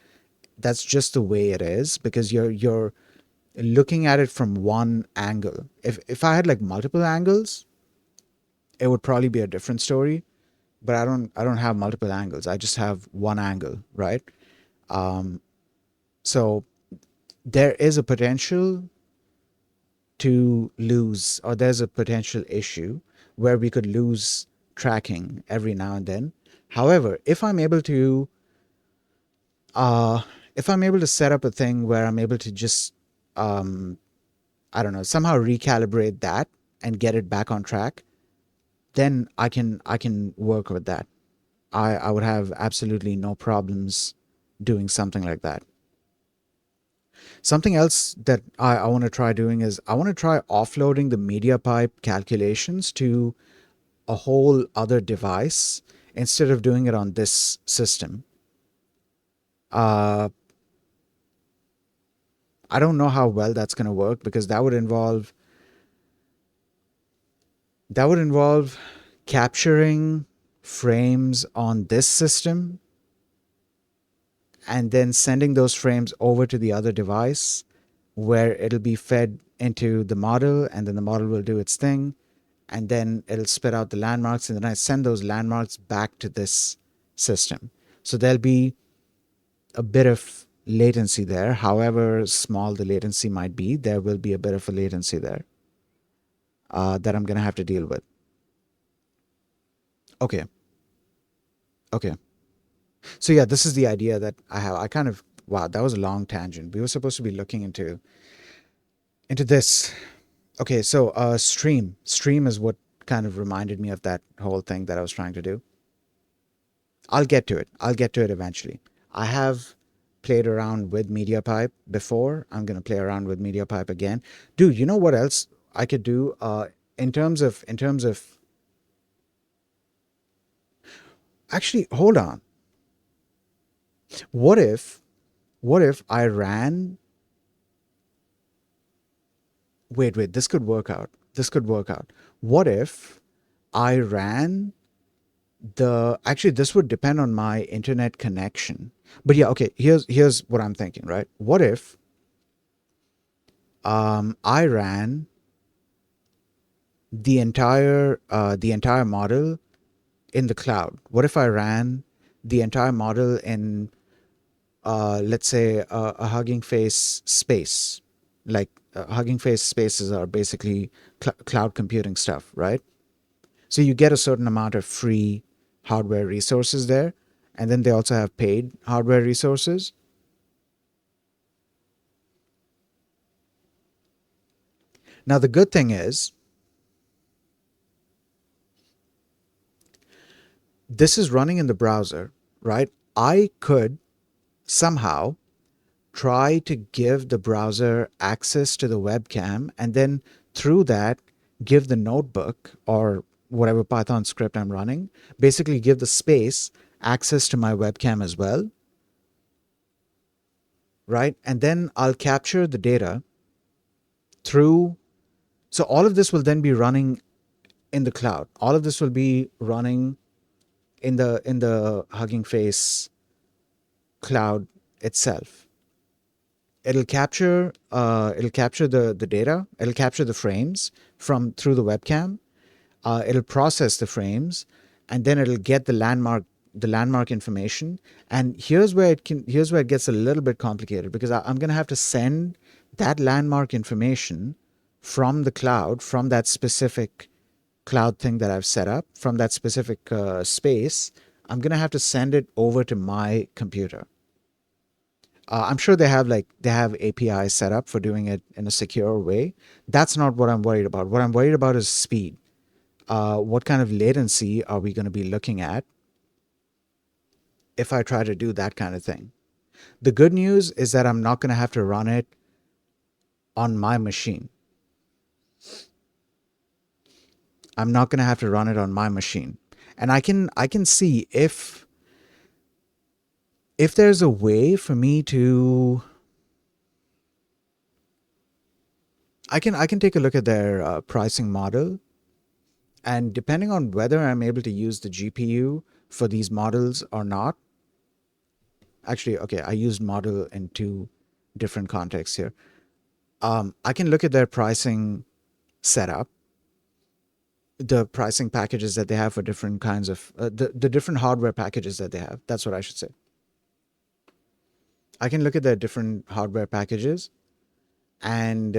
That's just the way it is because you're looking at it from one angle. If I had like multiple angles, it would probably be a different story. But I don't have multiple angles. I just have one angle, right? So there is a potential to lose, or there's a potential issue where we could lose tracking every now and then. However, uh, if I'm able to set up a thing where I'm able to just, I don't know, somehow recalibrate that and get it back on track, then I can work with that. I would have absolutely no problems doing something like that. Something else that I want to try doing is I want to try offloading the media pipe calculations to a whole other device instead of doing it on this system. Uh, I don't know how well that's going to work because that would involve capturing frames on this system and then sending those frames over to the other device where it'll be fed into the model and then the model will do its thing and then it'll spit out the landmarks and then I send those landmarks back to this system. So there'll be a bit of latency there. However small the latency might be, there will be a bit of a latency there that I'm going to have to deal with. Okay. Okay. So yeah, this is the idea that I have. I kind of wow, that was a long tangent. We were supposed to be looking into this. Okay, so stream is what kind of reminded me of that whole thing that I was trying to do. I'll get to it. I'll get to it eventually. I have played around with MediaPipe before. I'm gonna play around with MediaPipe again. Dude, you know what else I could do? In terms of actually, hold on. What if What if I ran, wait, this could work out. This could work out. What if I ran actually this would depend on my internet connection. But yeah, okay, here's what I'm thinking, right? What if I ran the entire model in the cloud? What if I ran the entire model in let's say a Hugging Face space? Like Hugging Face spaces are basically cloud computing stuff, right? So you get a certain amount of free hardware resources there, and then they also have paid hardware resources. Now the good thing is this is running in the browser, right? I could somehow try to give the browser access to the webcam, and then through that give the notebook or whatever Python script I'm running, basically give the space access to my webcam as well, right? And then I'll capture the data through. So all of this will then be running in the cloud. All of this will be running in the Hugging Face cloud itself. It'll capture the data. It'll capture the frames from through the webcam. It'll process the frames, and then it'll get the landmark information. And here's where it gets a little bit complicated, because I'm going to have to send that landmark information from the cloud, from that specific cloud thing that I've set up, from that specific space. I'm going to have to send it over to my computer. I'm sure they have APIs set up for doing it in a secure way. That's not what I'm worried about. What I'm worried about is speed. What kind of latency are we going to be looking at if I try to do that kind of thing? The good news is that I'm not going to have to run it on my machine. I'm not going to have to run it on my machine. And I can see if there's a way for me to I can take a look at their pricing model, and depending on whether I'm able to use the GPU for these models or not. Actually, okay, I used model in two different contexts here. I can look at their pricing setup, the pricing packages that they have for different kinds of the different hardware packages that they have. That's what I should say. I can look at their different hardware packages, and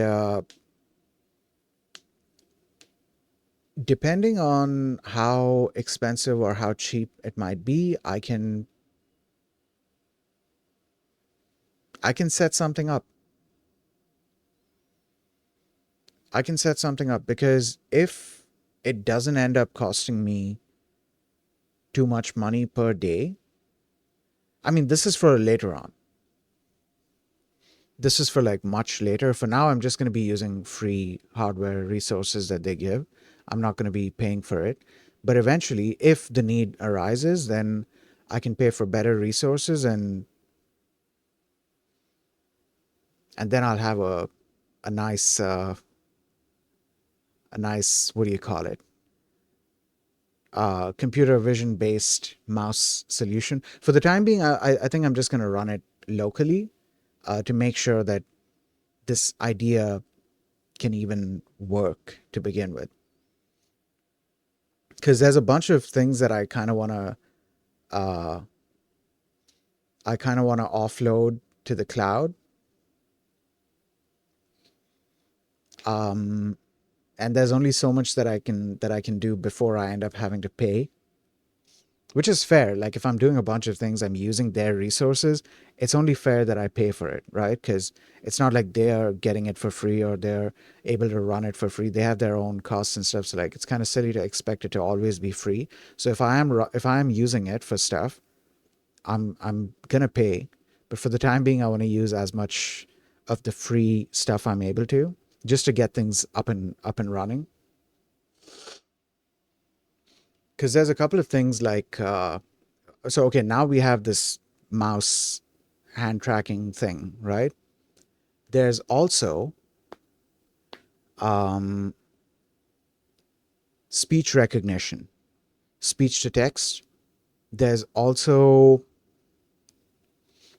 depending on how expensive or how cheap it might be, I can set something up. I can set something up, because if it doesn't end up costing me too much money per day, I mean, this is for later on. This is for like much later. For now, I'm just going to be using free hardware resources that they give. I'm not going to be paying for it. But eventually, if the need arises, then I can pay for better resources, and then I'll have a nice a nice, what do you call it? Computer vision based mouse solution. For the time being, I think I'm just going to run it locally to make sure that this idea can even work to begin with. Because there's a bunch of things that uh, I kind of want to offload to the cloud, um, and there's only so much that I can do before I end up having to pay, which is fair. Like if I'm doing a bunch of things, I'm using their resources. It's only fair that I pay for it, right? Because it's not like they're getting it for free or they're able to run it for free. They have their own costs and stuff. So like it's kind of silly to expect it to always be free. So if I am using it for stuff, I'm gonna pay. But for the time being, I want to use as much of the free stuff I'm able to, just to get things up and running. Because there's a couple of things like so okay, now we have this mouse hand tracking thing, right? There's also um, speech recognition, speech to text. There's also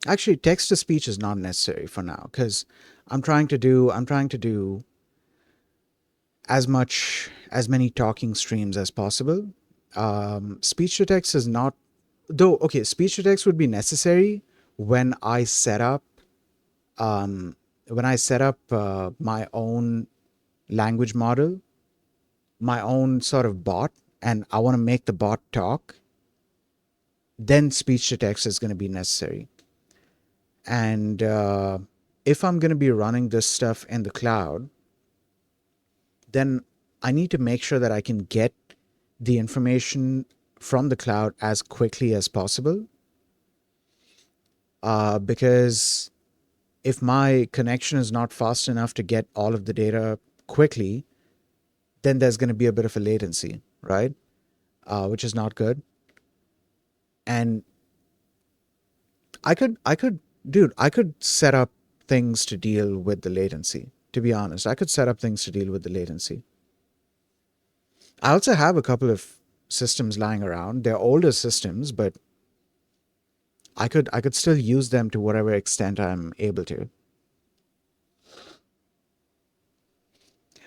actually text to speech is not necessary for now because I'm trying to do as many talking streams as possible. Speech to text is not, though. Okay, speech to text would be necessary when I set up um, my own language model, my own sort of bot, and I want to make the bot talk. Then speech to text is going to be necessary. And if I'm going to be running this stuff in the cloud, then I need to make sure that I can get the information from the cloud as quickly as possible. Because if my connection is not fast enough to get all of the data quickly, then there's going to be a bit of a latency, right? Which is not good. And dude, I could set up things to deal with the latency. To be honest, I could set up things to deal with the latency. I also have a couple of systems lying around. They're older systems, but I could still use them to whatever extent I'm able to.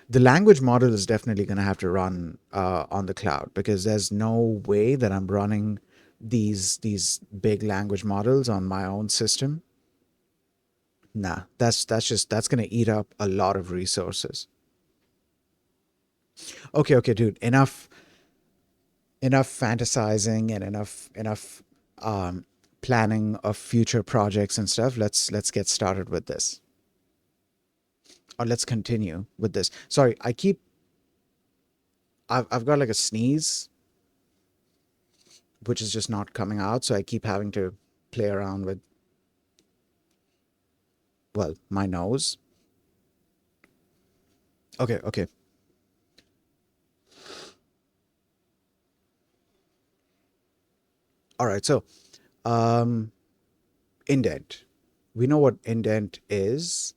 The language model is definitely going to have to run on the cloud because there's no way that I'm running these big language models on my own system. Nah, that's going to eat up a lot of resources. Okay, dude, enough fantasizing and enough um, planning of future projects and stuff. Let's get started with this, or let's continue with this. Sorry, I've got like a sneeze, which is just not coming out, so I keep having to play around with, well, my nose. Okay. All right. So, um, indent. We know what indent is.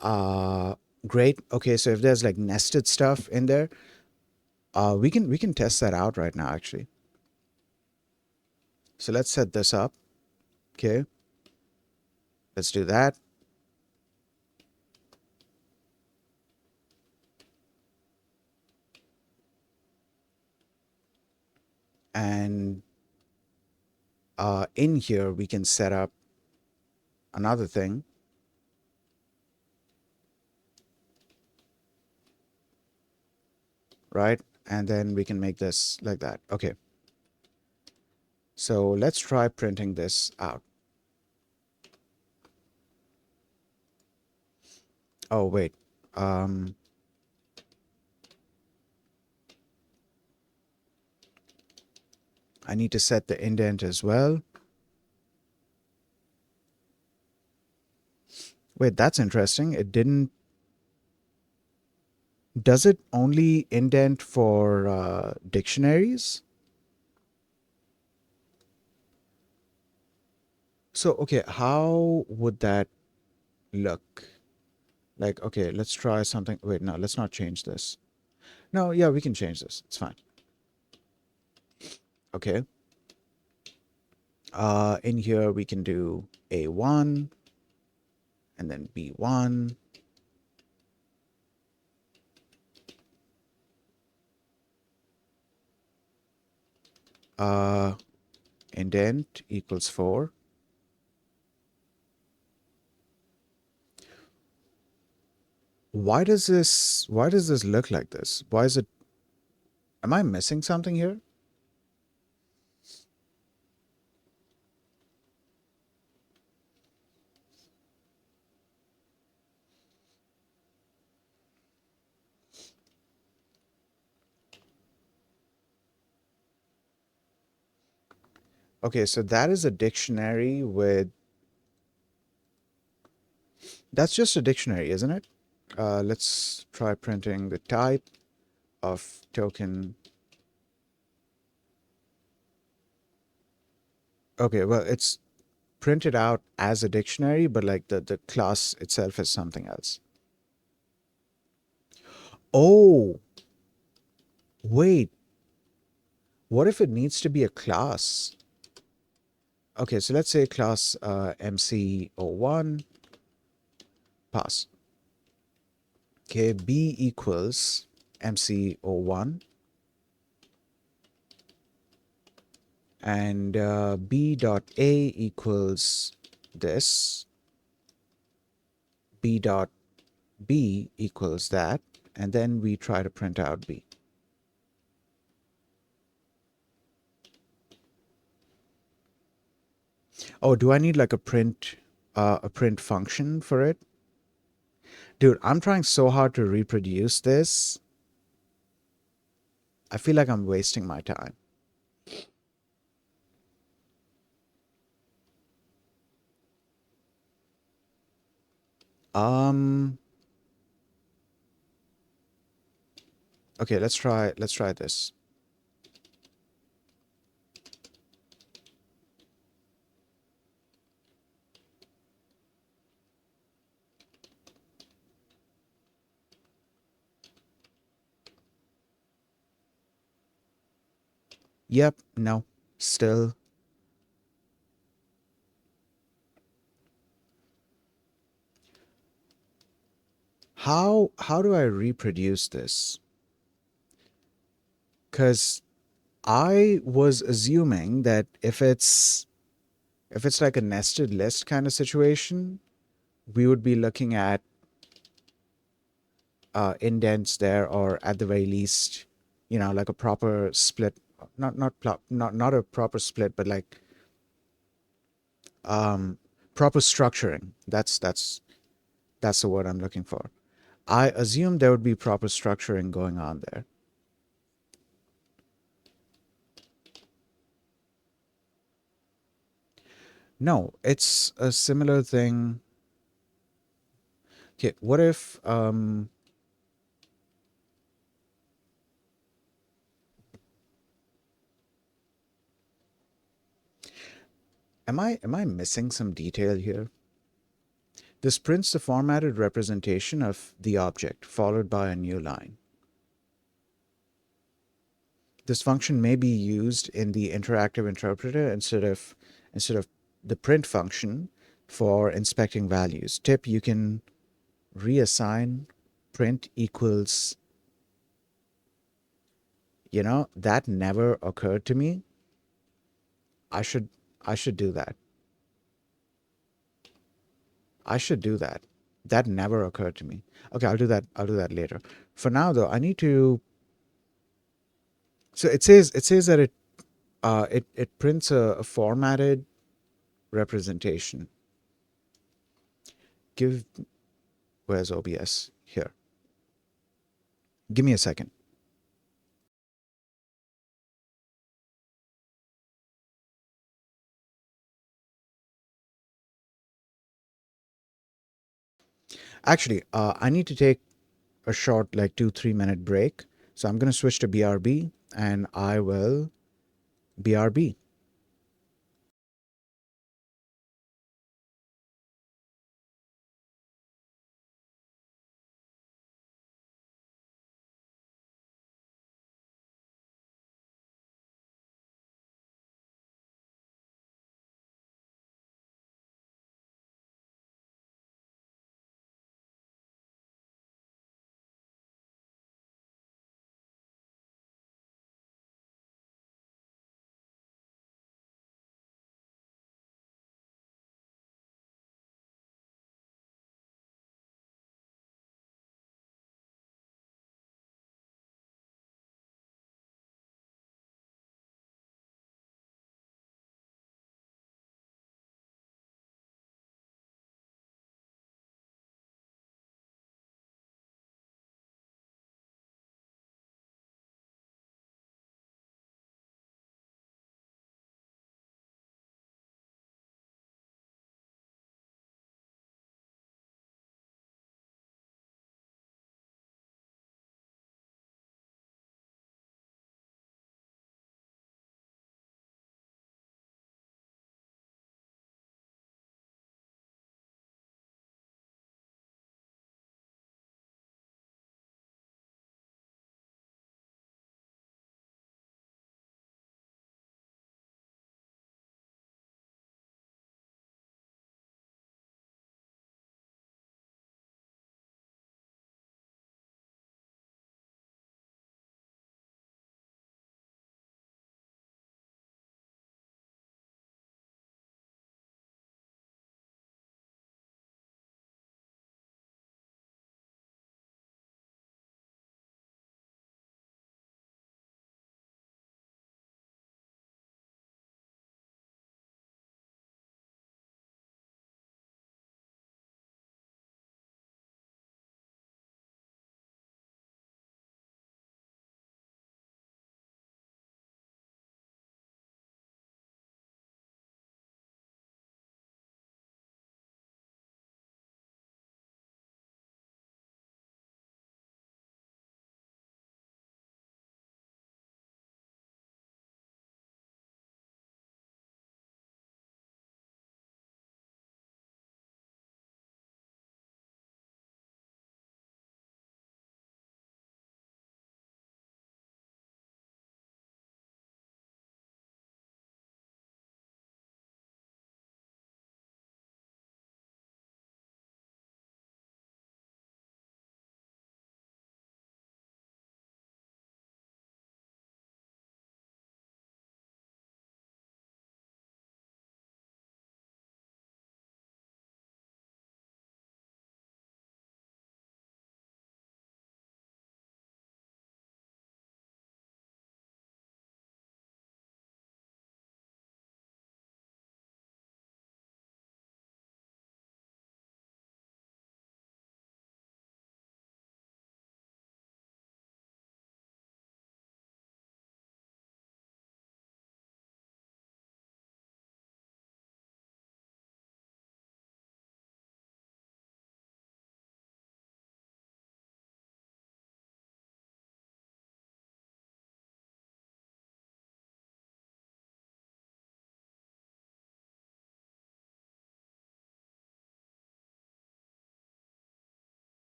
Uh, Great. Okay, so if there's like nested stuff in there, we can test that out right now actually. So let's set this up. Okay, let's do that. And in here we can set up another thing, right? And then we can make this like that. Okay. So let's try printing this out. Oh, wait. Um, I need to set the indent as well. Wait, that's interesting. It didn't. Does it only indent for dictionaries? So, okay, how would that look? Like, okay, let's try something. Wait, no, let's not change this. No, yeah, we can change this. It's fine. Okay. In here we can do A1 and then B1. Uh, Indent equals 4. Why does this look like this? Why is it, am I missing something here? Okay, so that is a dictionary with, that's just a dictionary, isn't it? Let's try printing the type of token. Okay, well, it's print it out as a dictionary, but like the class itself is something else. Oh, wait. What if it needs to be a class? Okay, so let's say class MC01 pass. Okay, B equals MC01 and B dot A equals this, B dot B equals that, and then we try to print out B. Oh, do I need like a print function for it? Dude, I'm trying so hard to reproduce this. I feel like I'm wasting my time. Um, okay, let's try this. Yep, no, still. How do I reproduce this? Because I was assuming that if it's like a nested list kind of situation, we would be looking at indents there, or at the very least, like a proper split. Not a proper split, but like proper structuring. That's the word I'm looking for. I assume there would be proper structuring going on there. No, it's a similar thing. Okay, what if am I missing some detail here? This prints the formatted representation of the object, followed by a new line. This function may be used in the interactive interpreter instead of the print function for inspecting values. Tip, you can reassign print equals, that never occurred to me. I should I should do that. I should do that. That never occurred to me. Okay, I'll do that. I'll do that later. For now though, I need to. So it says that it prints a formatted representation. Give Where's OBS? Here. Give me a second. Actually, I need to take a short, like 2-3 minute break. So I'm gonna switch to BRB, and I will BRB.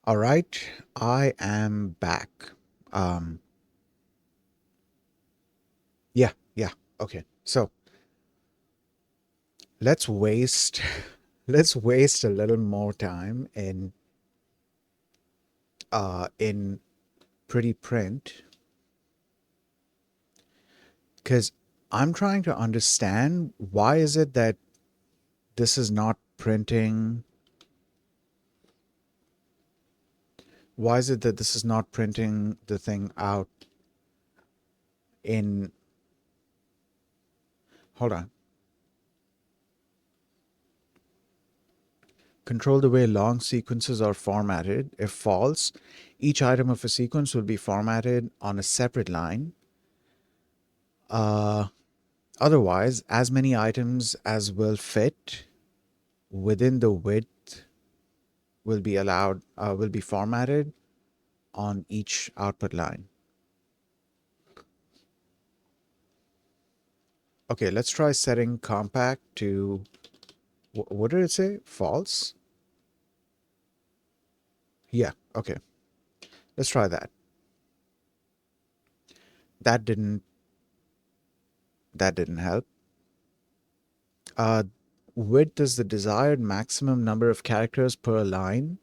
All right, I am back. Um, yeah. Okay. So let's waste let's waste a little more time in pretty print because I'm trying to understand why is it that this is not printing why is it that this is not printing the thing out in hold on. Control the way long sequences are formatted. If false, each item of a sequence will be formatted on a separate line. Uh, Otherwise, as many items as will fit within the width will be formatted on each output line. Okay, let's try setting compact to, what did it say? False? Yeah, okay. Let's try that. That didn't, that didn't help. Uh, Width is the desired maximum number of characters per line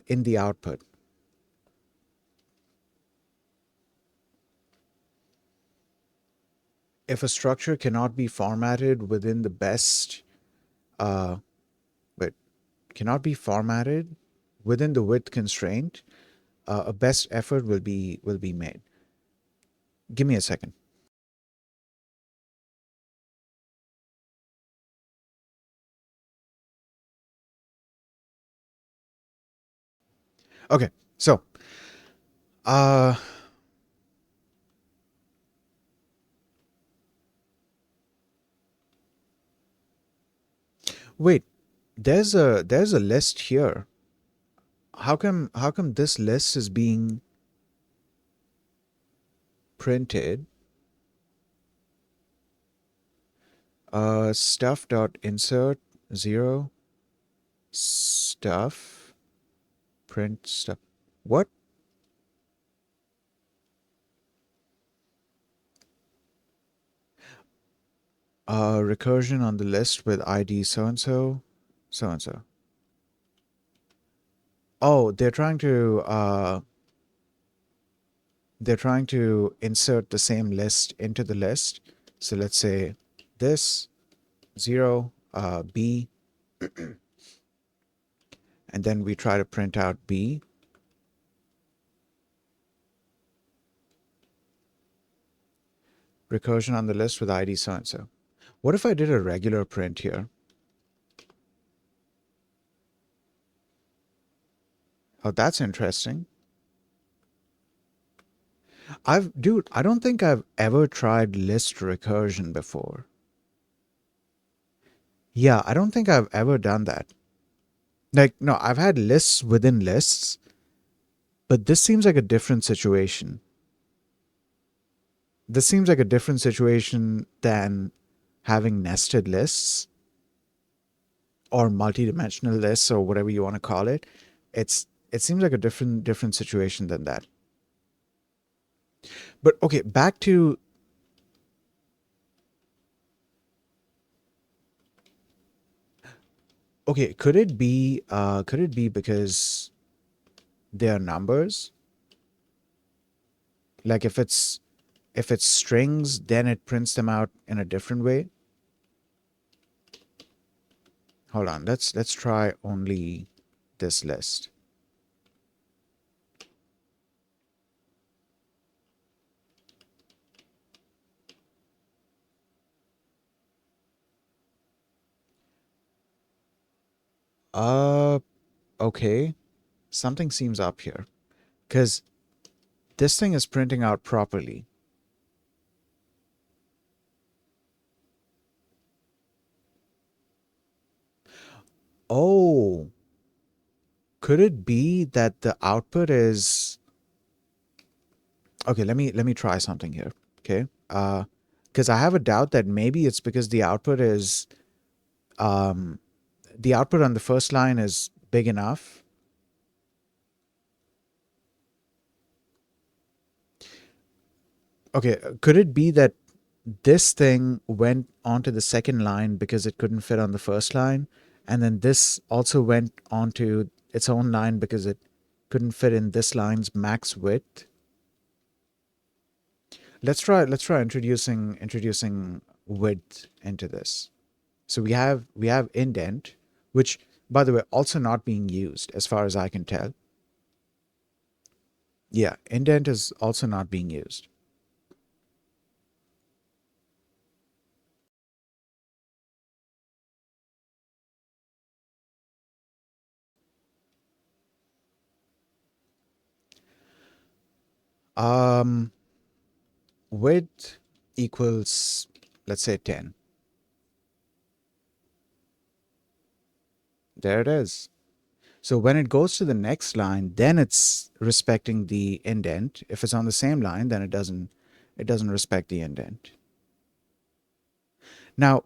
in the output. If a structure cannot be formatted within the best, uh, but cannot be formatted within the width constraint, a best effort will be made. Give me a second. Okay, so uh, wait, there's a list here. How come this list is being printed? Stuff dot insert 0 stuff print stuff. What? Recursion on the list with ID so and so, so and so. Oh, they're trying to insert the same list into the list. So let's say this 0 B, and then we try to print out B. Recursion on the list with ID so and so. What if I did a regular print here? Oh, that's interesting. Dude, I don't think I've ever tried list recursion before. Yeah, I don't think I've ever done that. Like, no, I've had lists within lists, but this seems like a different situation. This seems like a different situation than having nested lists or multi-dimensional lists or whatever you want to call it. It seems like a different situation than that. But okay, back to okay, could it be because they are numbers? Like if it's strings, then it prints them out in a different way. Hold on, let's try only this list. Uh okay. Something seems up here. Because this thing is printing out properly. Oh, could it be that the output is okay? Let me try something here. Okay, because I have a doubt that maybe it's because um the output on the first line is big enough Okay, could it be that this thing went onto the second line because it couldn't fit on the first line, and then this also went onto its own line because it couldn't fit in this line's max width? Let's try introducing width into this. So we have indent, which by the way also not being used as far as I can tell. Yeah, indent is also not being used. Um, width equals, let's say, 10. There it is. So when it goes to the next line, then it's respecting the indent. If it's on the same line, then it doesn't respect the indent. Now,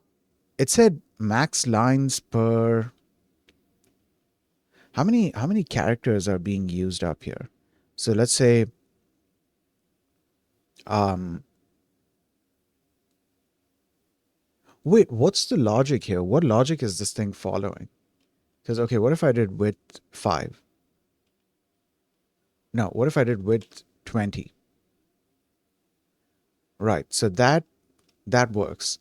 it said max lines per, how many characters are being used up here? So let's say, um wait, what's the logic here? What logic is this thing following? Because okay, what if I did width 5? No, what if I did width 20? Right. So that works.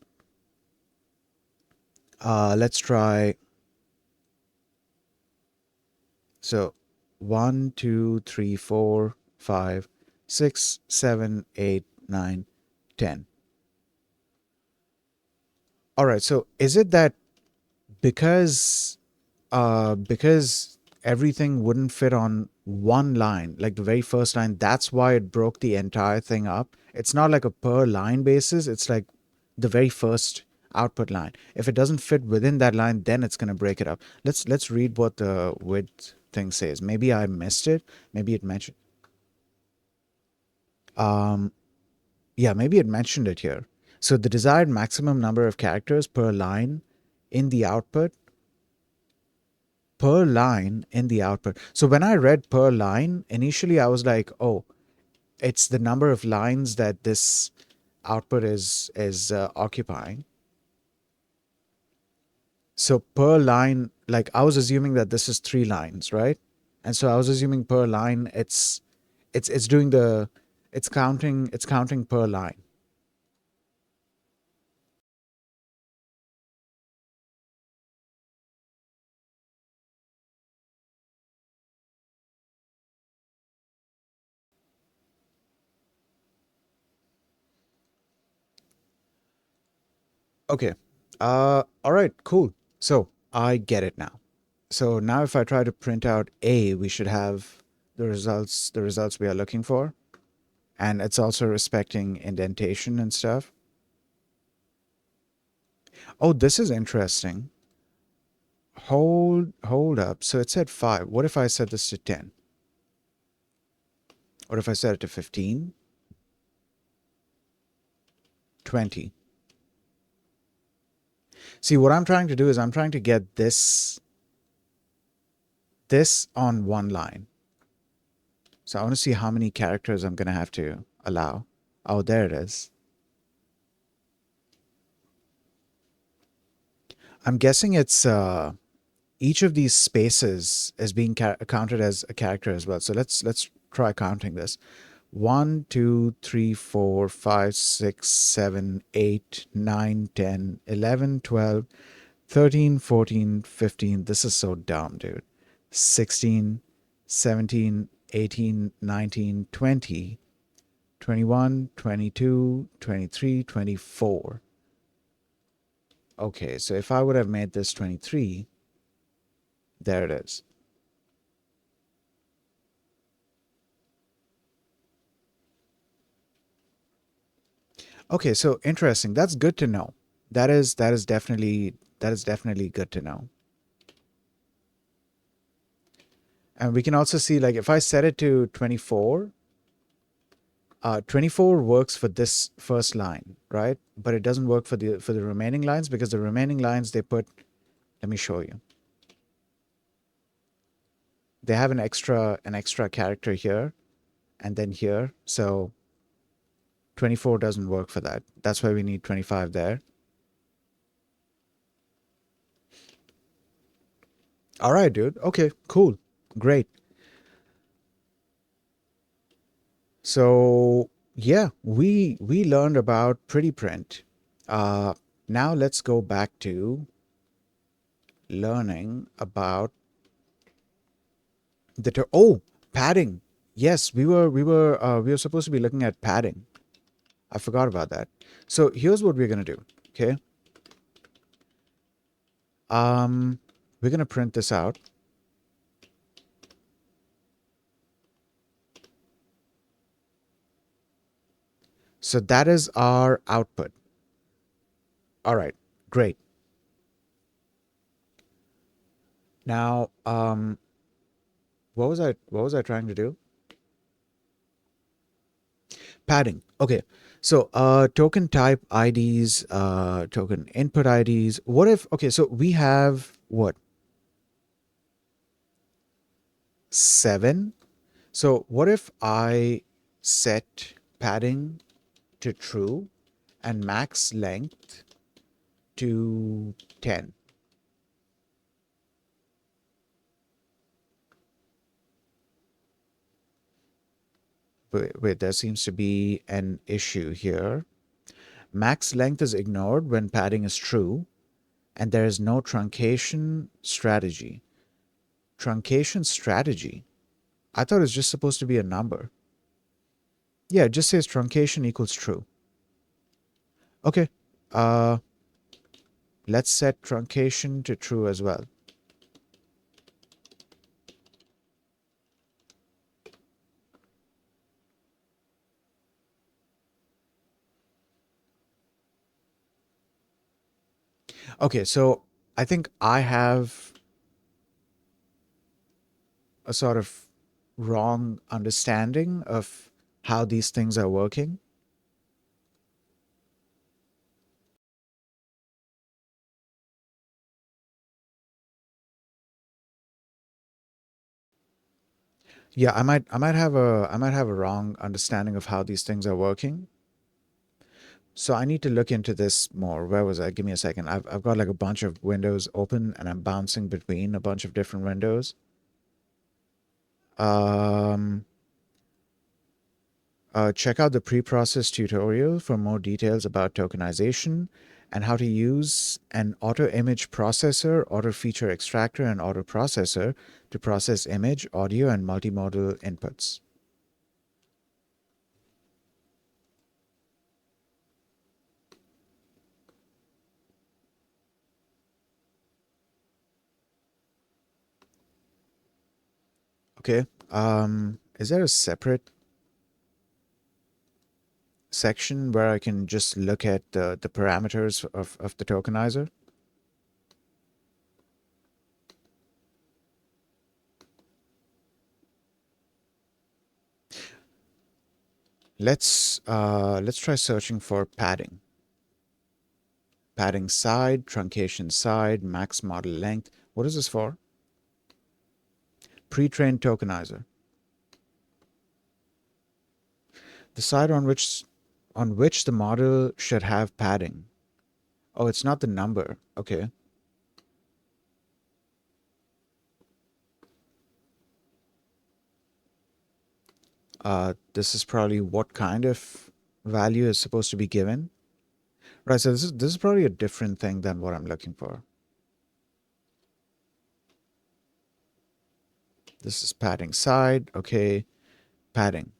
Let's try. So 1, 2, 3, 4, 5, 6, 7, 8, 9, 10. All right. So is it that because everything wouldn't fit on one line, like the very first line, that's why it broke the entire thing up? It's not like a per line basis, it's like the very first output line. If it doesn't fit within that line, then it's going to break it up. Let's read what the width thing says. Maybe I missed it. Maybe it mentioned, um yeah, maybe it mentioned it here. So the desired maximum number of characters per line in the output, per line in the output. So when I read per line, initially I was like, oh, it's the number of lines that this output is occupying. So per line, like I was assuming that this is 3 lines, right? And so I was assuming per line, it's doing the it's counting per line. Okay. All right, cool. So I get it now. So now if I try to print out A, we should have the results we are looking for. And it's also respecting indentation and stuff. Oh, this is interesting. Hold up. So it said 5. What if I set this to 10? What if I set it to 15? 20? See, what I'm trying to do is I'm trying to get this on one line. So I want to see how many characters I'm going to have to allow. Oh, there it is. I'm guessing it's each of these spaces is being counted as a character as well. So let's try counting this. 1, 2, 3, 4, 5, 6, 7, 8, 9, 10, 11, 12, 13, 14, 15. This is so dumb, dude. 16, 17, 18, 19, 20, 21, 22, 23, 24. Okay, so if I would have made this 23, there it is. Okay, so interesting. That's good to know. That is definitely good to know. And we can also see, like, if I set it to 24, 24 works for this first line, right? But it doesn't work for the remaining lines, because the remaining lines they put, let me show you. They have an extra character here and then here. So 24 doesn't work for that. That's why we need 25 there. All right, dude. Okay, cool. Great. So, yeah, we learned about pretty print. Uh, Now let's go back to learning about oh, padding. Yes, we were supposed to be looking at padding. I forgot about that. So here's what we're gonna do. Okay. Um, we're gonna print this out. So that is our output. All right, great. Now, what was I trying to do? Padding. Okay. So, token type IDs, token input IDs. What if, okay, so we have what? 7. So, what if I set padding to true and max length to 10? Wait, there seems to be an issue here. Max length is ignored when padding is true, and there is no truncation strategy. Truncation strategy? I thought it was just supposed to be a number. Yeah, it just says truncation equals true. Okay. Uh, let's set truncation to true as well. Okay, so I think I have a sort of wrong understanding of how these things are working. Yeah, I might have a wrong understanding of how these things are working. So I need to look into this more. Where was I? Give me a second. I've got like a bunch of windows open and I'm bouncing between a bunch of different windows. Um, Check out the pre-process tutorial for more details about tokenization and how to use an auto image processor, auto feature extractor, and auto processor to process image, audio, and multimodal inputs. Okay. Is there a separate section where I can just look at the parameters of the tokenizer? Let's try searching for padding. Padding side, truncation side, max model length. What is this for? Pre-trained tokenizer. The side on which the model should have padding. Oh, it's not the number. Okay. This is probably what kind of value is supposed to be given. Right, so this is probably a different thing than what I'm looking for. This is padding side. Okay. Padding.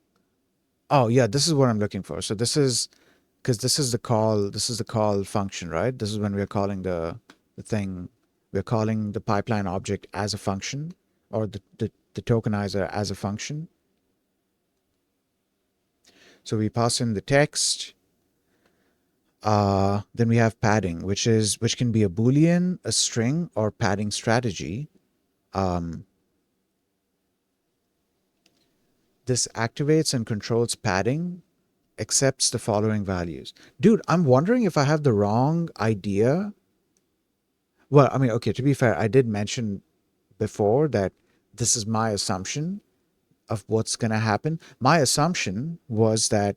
Oh, yeah, this is what I'm looking for. So this is because this is the call function, right? This is when we're calling the thing, we're calling the pipeline object as a function, or the tokenizer as a function. So we pass in the text. Then we have padding, which can be a boolean, a string, or padding strategy. Um, this activates and controls padding, accepts the following values. Dude, I'm wondering if I have the wrong idea. Well, I mean, okay, to be fair, I did mention before that this is my assumption of what's going to happen. My assumption was that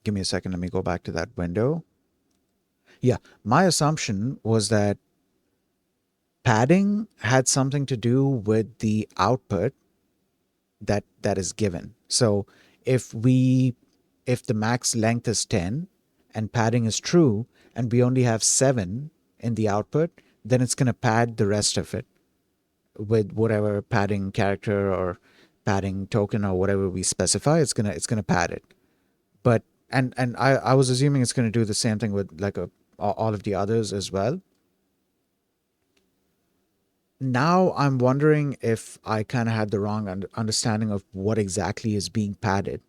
Give me a second. Let me go back to that window. Yeah, my assumption was that padding had something to do with the output that is given. So if we if the max length is 10 and padding is true and we only have 7 in the output, then it's going to pad the rest of it with whatever padding character or padding token or whatever we specify. It's going to pad it. But and I was assuming it's going to do the same thing with like all of the others as well. Now I'm wondering if I kind of had the wrong understanding of what exactly is being padded.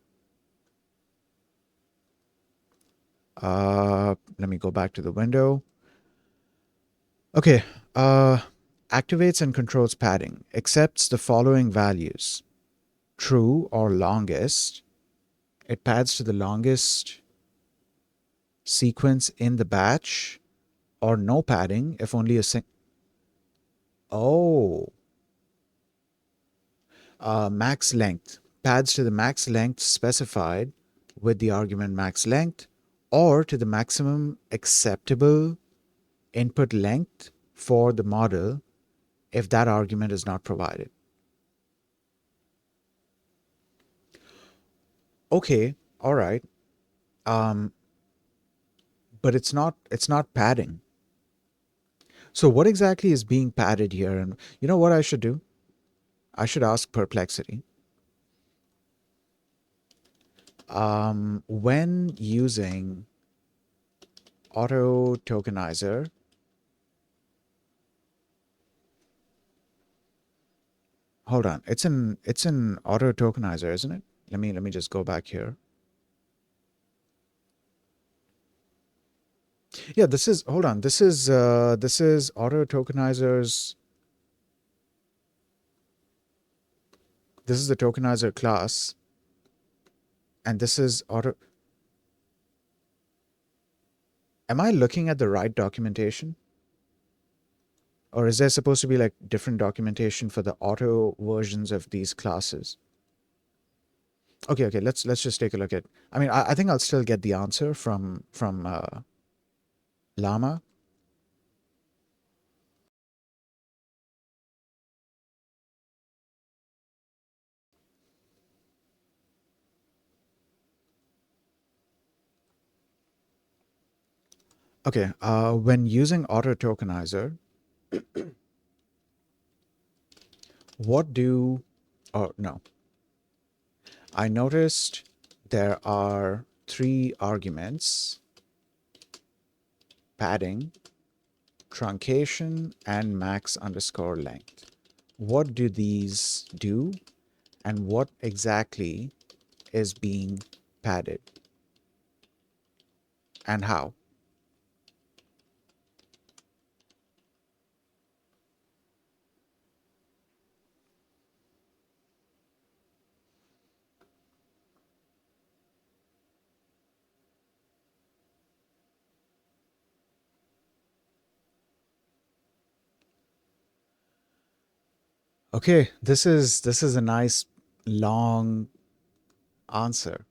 Let me go back to the window. Okay. Uh, activates and controls padding. Accepts the following values: true or longest. It pads to the longest sequence in the batch, or no padding if only a Oh, max length. Pads to the max length specified with the argument max length, or to the maximum acceptable input length for the model if that argument is not provided. Okay, all right. Um, but it's not padding. So what exactly is being padded here? And you know what I should do? I should ask Perplexity. When using auto tokenizer, hold on. It's an auto tokenizer, isn't it? Let me just go back here. Yeah, this is hold on. This is auto tokenizers. This is the tokenizer class, and this is auto. Am I looking at the right documentation? Or is there supposed to be like different documentation for the auto versions of these classes? Okay, let's just take a look at. I mean, I think I'll still get the answer from Llama. Okay, when using auto tokenizer, what do? Oh no, I noticed there are three arguments: padding, truncation, and max underscore length. What do these do, and what exactly is being padded, and how? Okay, this is a nice long answer.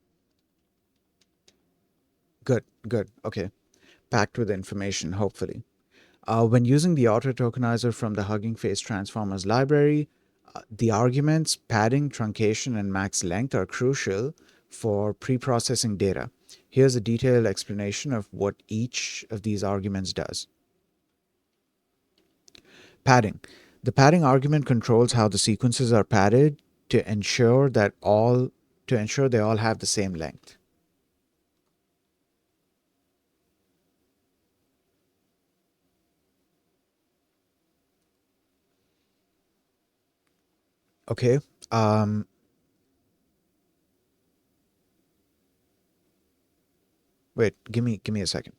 Good, good. Okay, packed with information, hopefully. When using the auto tokenizer from the HuggingFace Transformers library, the arguments padding, truncation, and max length are crucial for pre-processing data. Here's a detailed explanation of what each of these arguments does. Padding. The padding argument controls how the sequences are padded to ensure that all to ensure they all have the same length. Okay. Um, wait. Give me a second.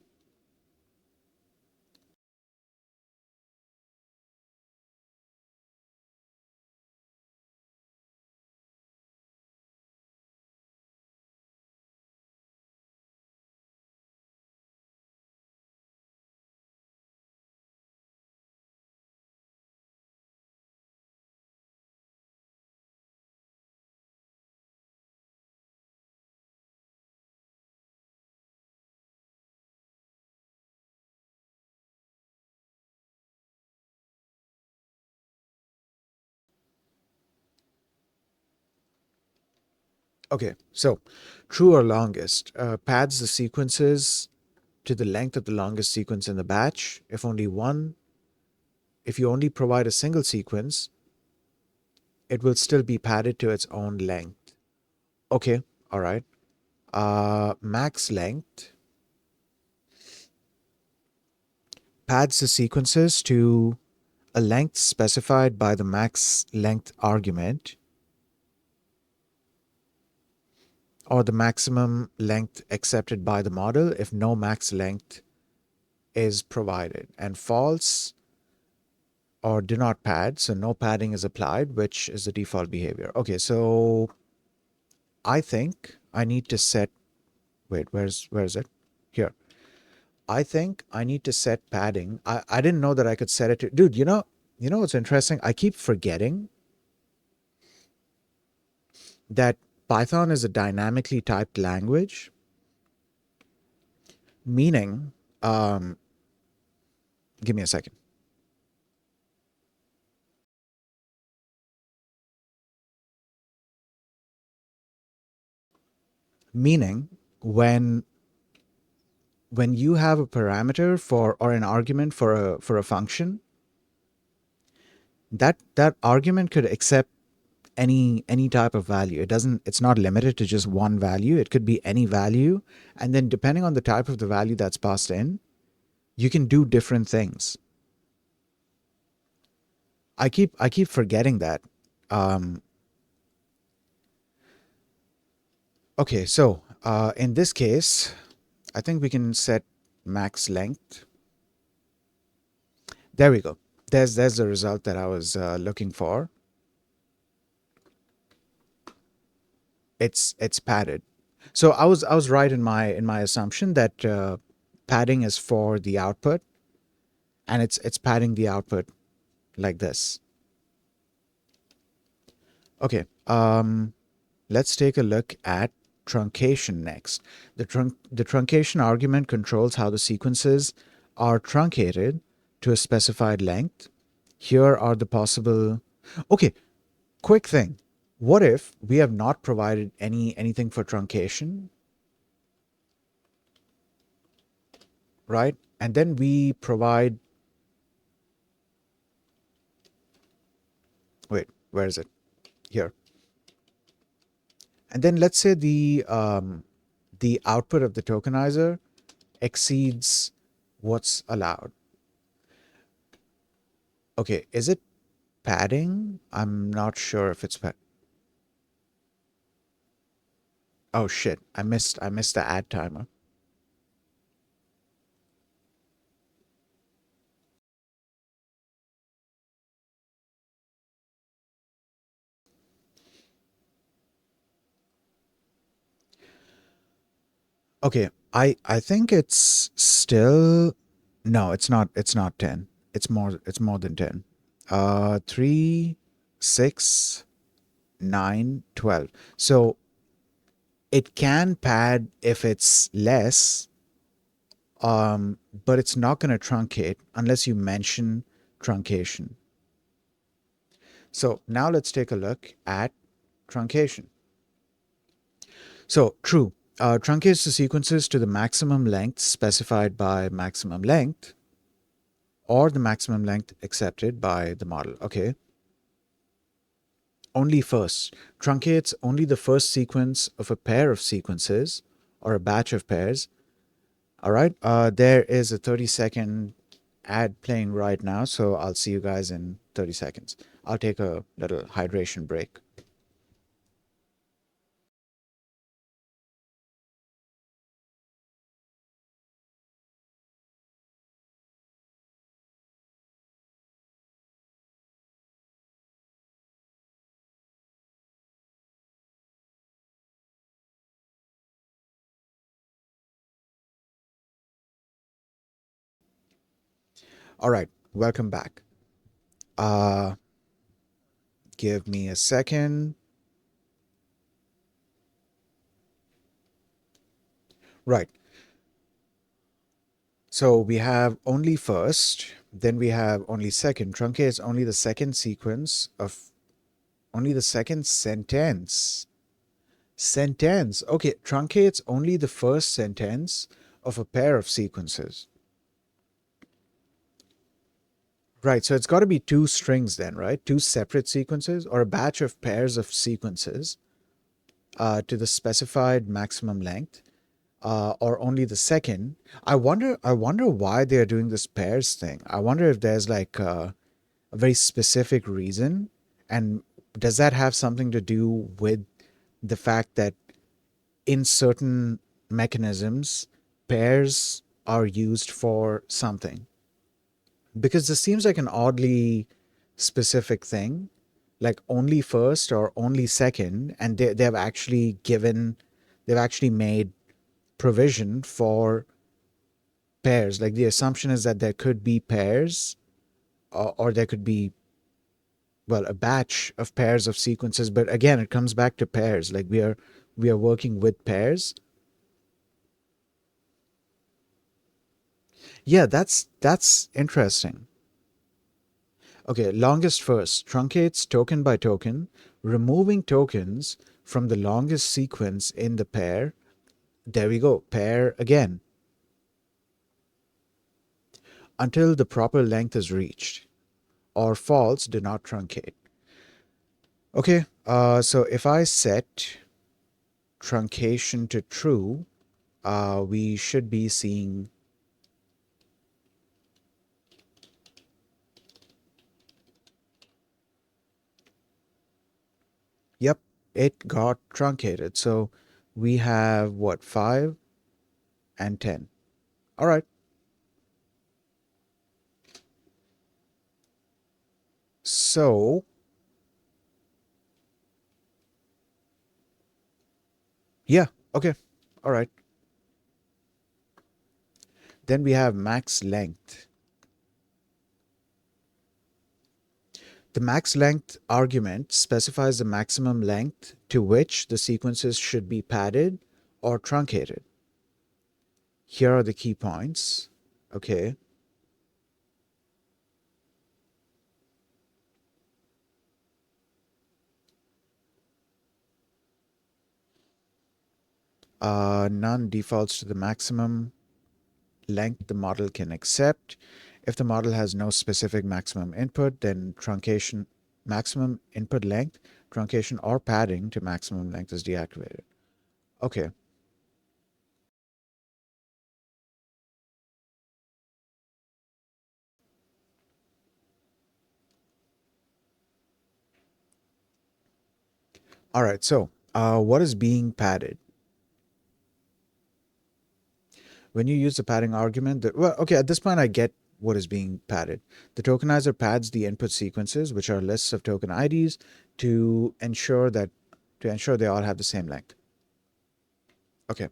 Okay, so true or longest pads the sequences to the length of the longest sequence in the batch. If you only provide a single sequence, it will still be padded to its own length. Okay, all right. Max length pads the sequences to a length specified by the max length argument or the maximum length accepted by the model if no max length is provided. And false or do not pad, so no padding is applied, which is the default behavior. Okay, so I think I need to set, wait, where is it? Here. I think I need to set padding. I didn't know that I could set it to, dude, you know what's interesting? I keep forgetting that Python is a dynamically typed language, meaning, um, give me a second. Meaning, when you have a parameter for or an argument for a function, that argument could accept any type of value. It's not limited to just one value. It could be any value. And then depending on the type of the value that's passed in, you can do different things. I keep forgetting that. Um, okay, so in this case, I think we can set max length. There we go. There's the result that I was looking for. It's padded. So I was right in my assumption that padding is for the output, and it's padding the output like this. Okay, let's take a look at truncation next. The truncation argument controls how the sequences are truncated to a specified length. Here are the possible. Okay, quick thing. What if we have not provided anything for truncation, right? And then we provide. Wait, where is it? Here. And then let's say the output of the tokenizer exceeds what's allowed. Okay, is it padding? I'm not sure if it's oh shit, I missed the add timer. Okay, I think it's still no, it's not 10. It's more than 10. 3, 6, 9, 12. So it can pad if it's less, but it's not going to truncate unless you mention truncation. So now let's take a look at truncation. So true, truncates the sequences to the maximum length specified by maximum length or the maximum length accepted by the model. Okay. Only first. Truncates only the first sequence of a pair of sequences or a batch of pairs. All right. There is a 30-second ad playing right now, so I'll see you guys in 30 seconds. I'll take a little hydration break. All right. Welcome back. Uh, give me a second. Right. So we have only first, then we have only second. Truncates only the second sequence of only the second sentence Sentence. Okay, truncates only the first sentence of a pair of sequences. Right, so it's got to be two strings then, right? Two separate sequences or a batch of pairs of sequences to the specified maximum length, or only the second. I wonder why they are doing this pairs thing. I wonder if there's like a very specific reason, and does that have something to do with the fact that in certain mechanisms, pairs are used for something? Because this seems like an oddly specific thing, like only first or only second, and they've actually made provision for pairs. Like the assumption is that there could be pairs, or there could be, well, a batch of pairs of sequences. But again, it comes back to pairs. Like we are working with pairs. Yeah, that's interesting. Okay, longest first truncates token by token, removing tokens from the longest sequence in the pair. There we go, pair again, until the proper length is reached, or false, do not truncate. Okay, so if I set truncation to true, we should be seeing, yep, it got truncated. So we have what, 5 and 10. All right. So, yeah, okay. All right. Then we have max length. The max length argument specifies the maximum length to which the sequences should be padded or truncated. Here are the key points. Okay. None defaults to the maximum length the model can accept. If the model has no specific maximum input, then truncation, maximum input length, truncation, or padding to maximum length is deactivated. Okay. All right. So, what is being padded? When you use the padding argument, well, okay, at this point, I get what is being padded. The tokenizer pads the input sequences, which are lists of token IDs, to ensure that they all have the same length. Okay.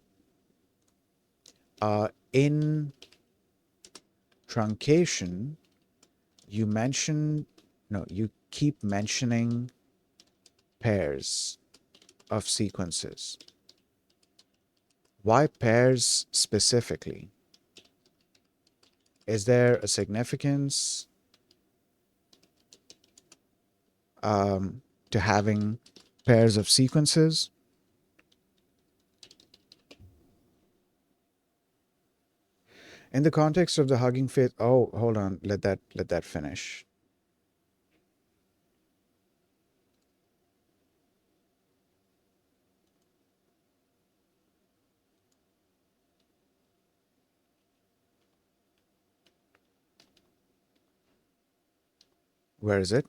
In truncation, you mention no, you keep mentioning pairs of sequences. Why pairs specifically? Is there a significance to having pairs of sequences? In the context of the Hugging Face, oh, hold on, let that finish. Where is it?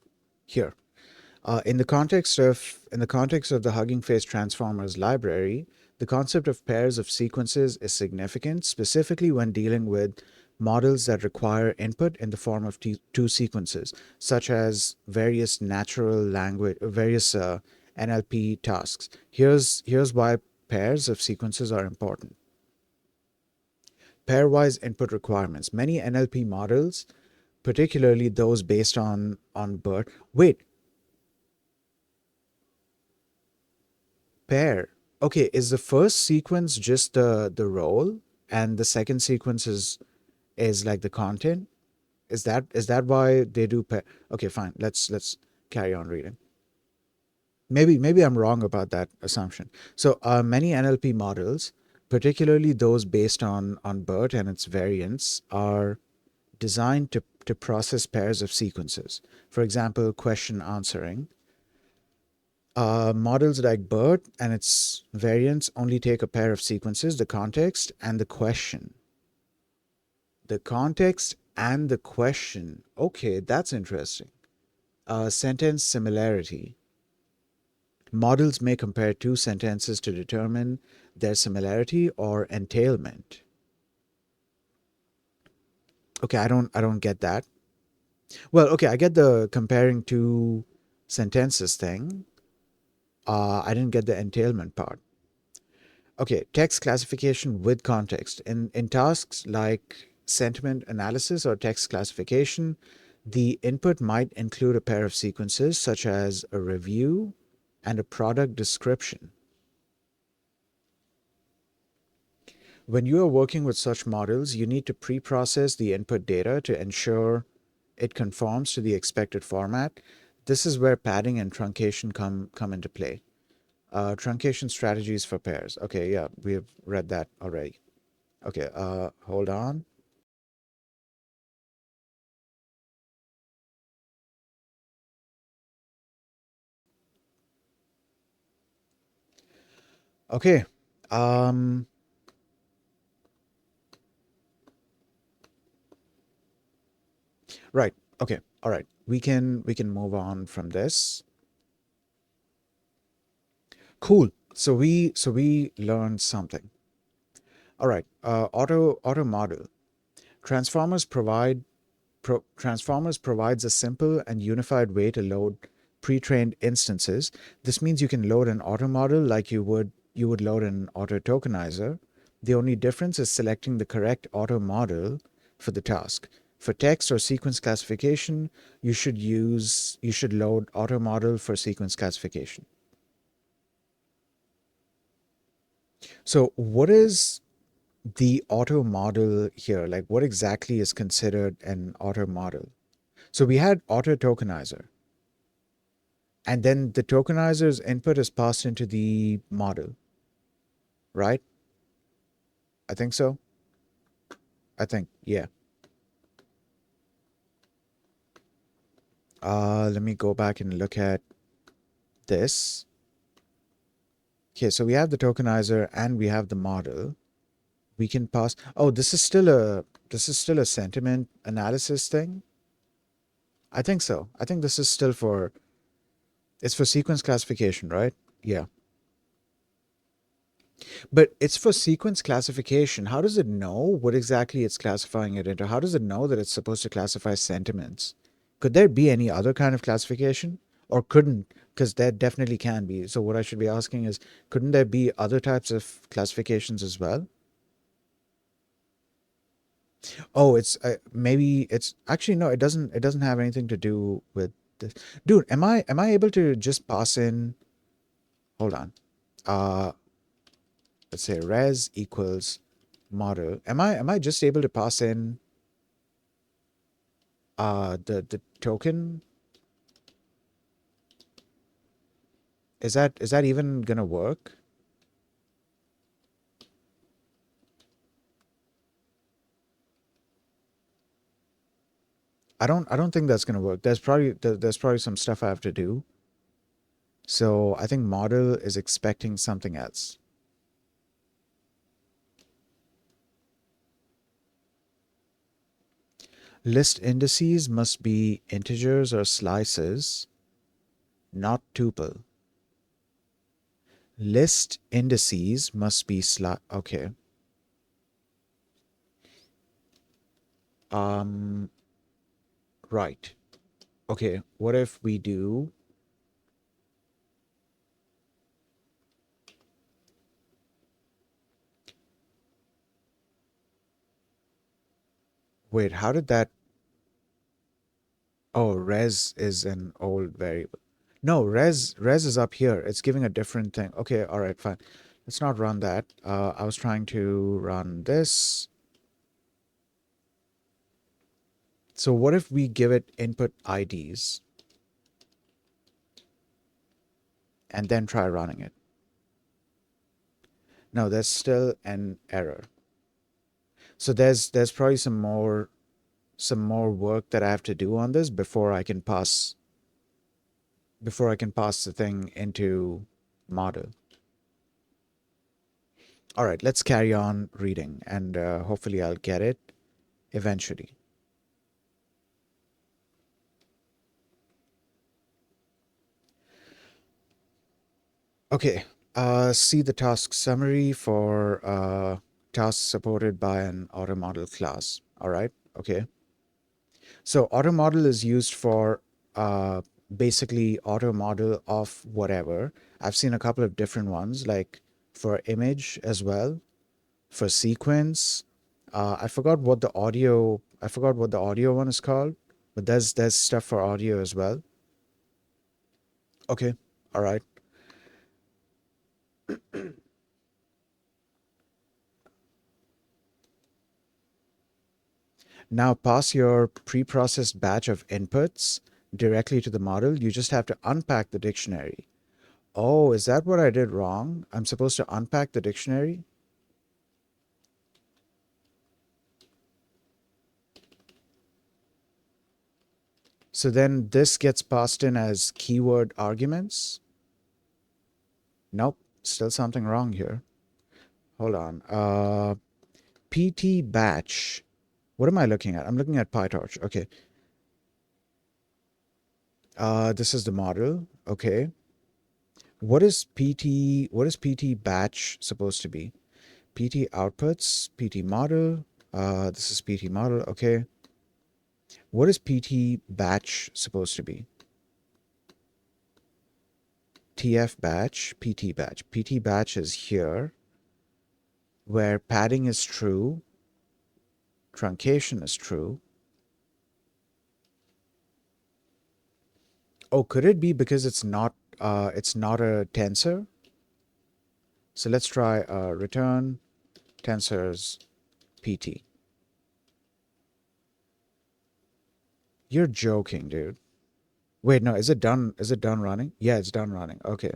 Here. In the context of the Hugging Face Transformers library, the concept of pairs of sequences is significant, specifically when dealing with models that require input in the form of two sequences, such as various NLP tasks. Here's why pairs of sequences are important. Pairwise input requirements. Many NLP models, particularly those based on BERT. Wait, pair. Okay, is the first sequence just the role, and the second sequence is like the content? Is that why they do pair? Okay, fine. Let's carry on reading. maybe I'm wrong about that assumption. So many NLP models, particularly those based on BERT and its variants, are designed to process pairs of sequences. For example, question answering. Models like BERT and its variants only take a pair of sequences, the context and the question. The context and the question. Okay, that's interesting. Sentence similarity. Models may compare two sentences to determine their similarity or entailment. Okay, I don't get that. Well, okay, I get the comparing two sentences thing. I didn't get the entailment part. Okay, text classification with context. In tasks like sentiment analysis or text classification, the input might include a pair of sequences such as a review and a product description. When you are working with such models, you need to pre-process the input data to ensure it conforms to the expected format. This is where padding and truncation come into play. Truncation strategies for pairs. Okay, yeah, we have read that already. Okay, hold on. Okay. Um, right. Okay. All right. We can move on from this. Cool. So we learned something. All right. Auto model. Transformers provide Transformers provides a simple and unified way to load pre-trained instances. This means you can load an auto model like you would load an auto tokenizer. The only difference is selecting the correct auto model for the task. For text or sequence classification, you should load auto model for sequence classification. So what is the auto model here? Like what exactly is considered an auto model? So we had auto tokenizer. And then the tokenizer's input is passed into the model, right? I think so. I think, yeah. Let me go back and look at this. Okay, so we have the tokenizer and we have the model. We can pass. Oh, this is still a sentiment analysis thing. I think so. I think this is still for it's for sequence classification, right? Yeah. But it's for sequence classification. How does it know what exactly it's classifying it into? How does it know that it's supposed to classify sentiments? Could there be any other kind of classification? Or couldn't? Because there definitely can be. So, what I should be asking is, couldn't there be other types of classifications as well? Oh, it's maybe it's actually no. It doesn't have anything to do with this. Dude, am I able to just pass in? Hold on. Uh, let's say res equals model. Am I just able to pass in the token? Is that even gonna work? I don't think that's gonna work. There's probably some stuff I have to do. So I think model is expecting something else. List indices must be integers or slices, not tuple. List indices must be okay. Um right. Okay, what if we do wait, how did that oh, res is an old variable. No, res is up here. It's giving a different thing. Okay, all right, fine. Let's not run that. I was trying to run this. So what if we give it input IDs? and then try running it. No, there's still an error. So there's probably some more work that I have to do on this before I can pass the thing into model. All right, let's carry on reading, and hopefully I'll get it eventually. Okay, see the task summary for tasks supported by an auto model class. All right, okay. So auto model is used for uh, basically auto model of whatever. I've seen a couple of different ones, like for image as well, for sequence. I forgot what the audio one is called, but there's stuff for audio as well. Okay, all right. Now pass your pre-processed batch of inputs directly to the model. You just have to unpack the dictionary. Oh, is that what I did wrong? I'm supposed to unpack the dictionary? So then this gets passed in as keyword arguments? Nope, still something wrong here. Hold on. PT batch. What am I looking at? I'm looking at PyTorch. Okay. This is the model. Okay. What is PT batch supposed to be? PT outputs, PT model. This is PT model. Okay. What is PT batch supposed to be? TF batch, PT batch. PT batch is here, where padding is true, truncation is true. Oh, could it be because it's not a tensor? So let's try return tensors PT. You're joking, dude. Wait, no, is it done? Is it done running? Yeah, it's done running. Okay.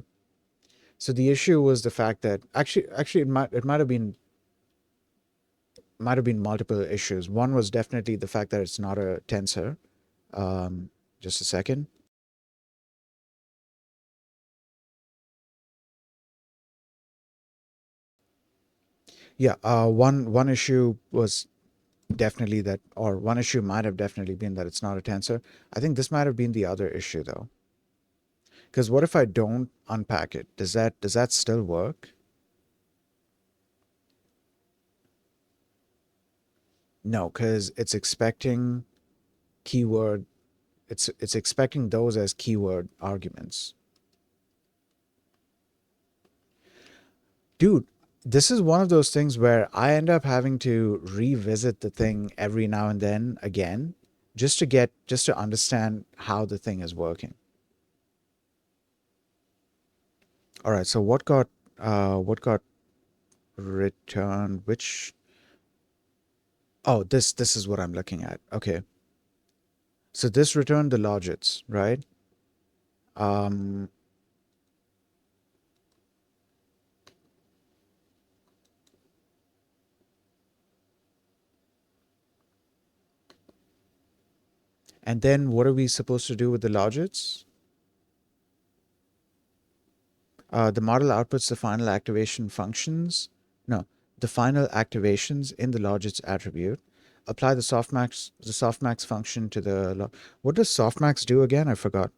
So the issue was the fact that actually it might have been multiple issues. One was definitely the fact that it's not a tensor. Um, just a second. Yeah, one issue was definitely that, or one issue might have definitely been that it's not a tensor. I think this might have been the other issue though. Because what if I don't unpack it? Does that still work? No, because it's expecting keyword. It's expecting those as keyword arguments. Dude, this is one of those things where I end up having to revisit the thing every now and then again, just to understand how the thing is working. All right, so what got returned? Which Oh, this is what I'm looking at. Okay. So this returned the logits, right? Um, and then what are we supposed to do with the logits? The model outputs the final activation functions. No, the final activations in the logits attribute. Apply the softmax function to the. What does softmax do again? I forgot.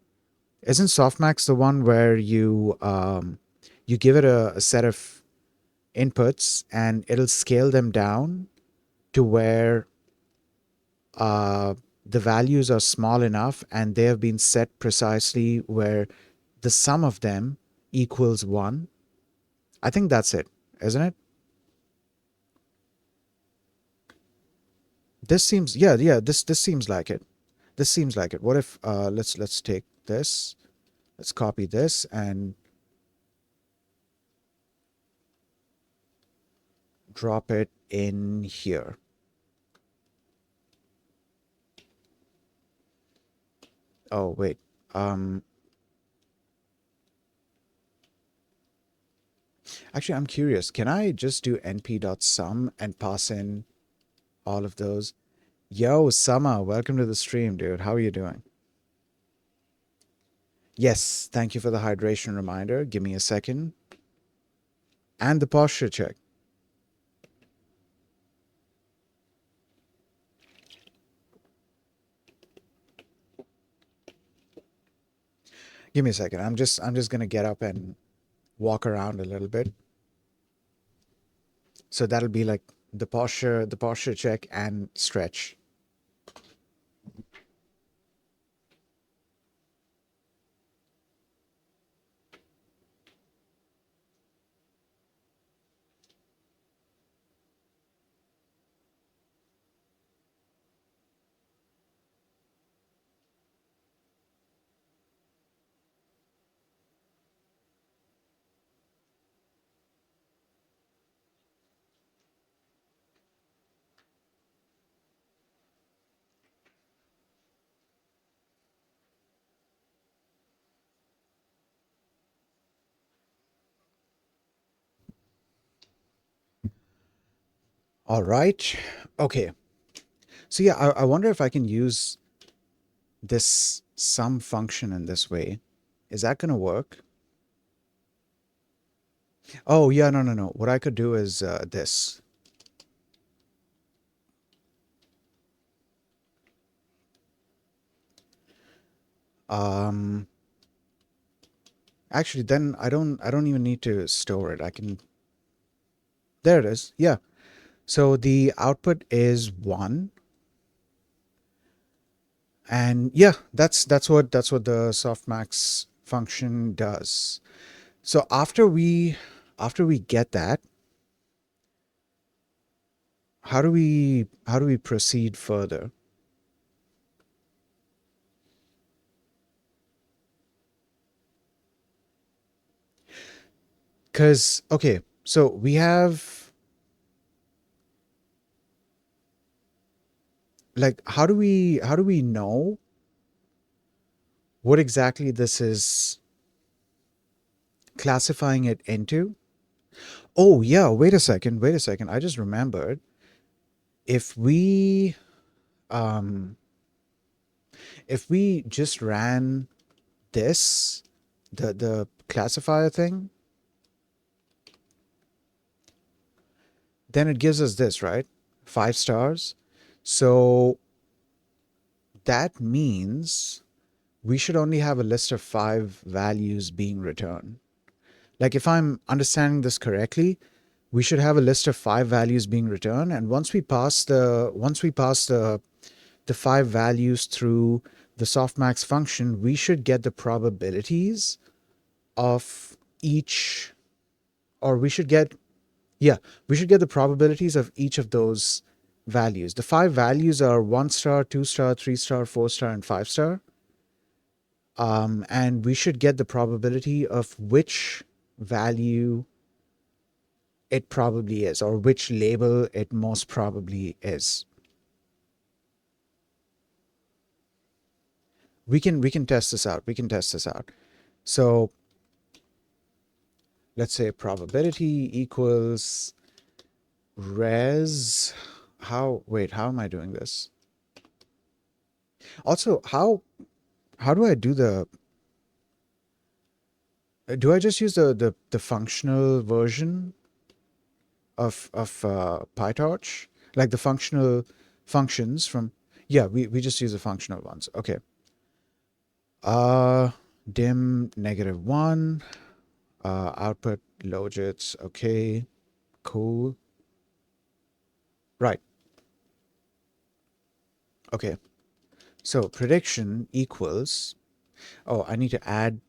Isn't softmax the one where you give it a set of inputs and it'll scale them down to where uh, the values are small enough and they have been set precisely where the sum of them equals 1. I think that's it, isn't it? This seems, yeah, this seems like it. This seems like it. What if let's take this, let's copy this and drop it in here. Oh, wait. Um Actually, I'm curious. Can I just do np.sum and pass in all of those? Yo, Sama, welcome to the stream, dude. How are you doing? Yes, thank you for the hydration reminder. Give me a second. And the posture check. Give me a second. I'm just gonna get up and walk around a little bit. So that'll be like the posture check and stretch. All right. Okay. So yeah, I wonder if I can use this sum function in this way. Is that gonna work? Oh yeah, no, no, no. What I could do is this. Um, Actually, then I don't even need to store it. I can. There it is. Yeah. So the output is 1. And yeah, that's what the softmax function does. So after we get that, how do we proceed further? Cuz okay, so we have like how do we know what exactly this is classifying it into? Oh yeah, wait a second, wait a second. I just remembered. If we um if we just ran this, the classifier thing, then it gives us this, right? 5 stars. So that means we should only have a list of 5 values being returned. Like if I'm understanding this correctly, we should have a list of 5 values being returned, and once we pass the 5 values through the softmax function, we should get the probabilities of each, or yeah, we should get the probabilities of each of those values. The 5 values are 1 star, 2 star, 3 star, 4 star, and 5 star. And we should get the probability of which value it probably is, or which label it most probably is. We can test this out. We can test this out. So let's say probability equals res. How am I doing this? Also, how do I do the do I just use the functional version of PyTorch, like the functional functions from? Yeah, we just use the functional ones. Okay. Uh, dim -1. Output logits. Okay, cool. Right. Okay. So prediction equals. Oh, I need to add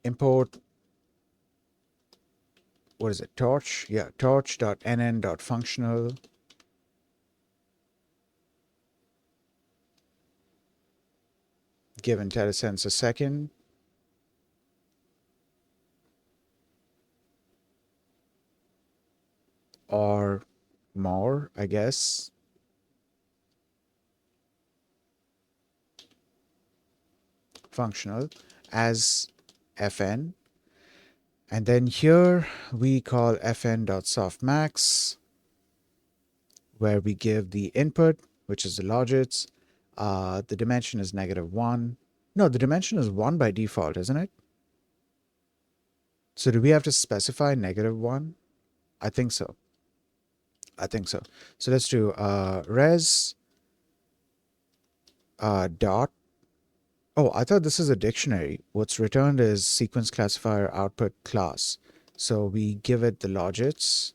import. What is it? Torch. Yeah. Torch.nn.functional. Give IntelliSense a second or more, I guess. Functional as fn. And then here we call fn.softmax, where we give the input, which is the logits. The dimension is -1. No, the dimension is 1 by default, isn't it? So do we have to specify -1? I think so. I think so. So let's do res dot. Oh, I thought this is a dictionary. What's returned is sequence classifier output class. So we give it the logits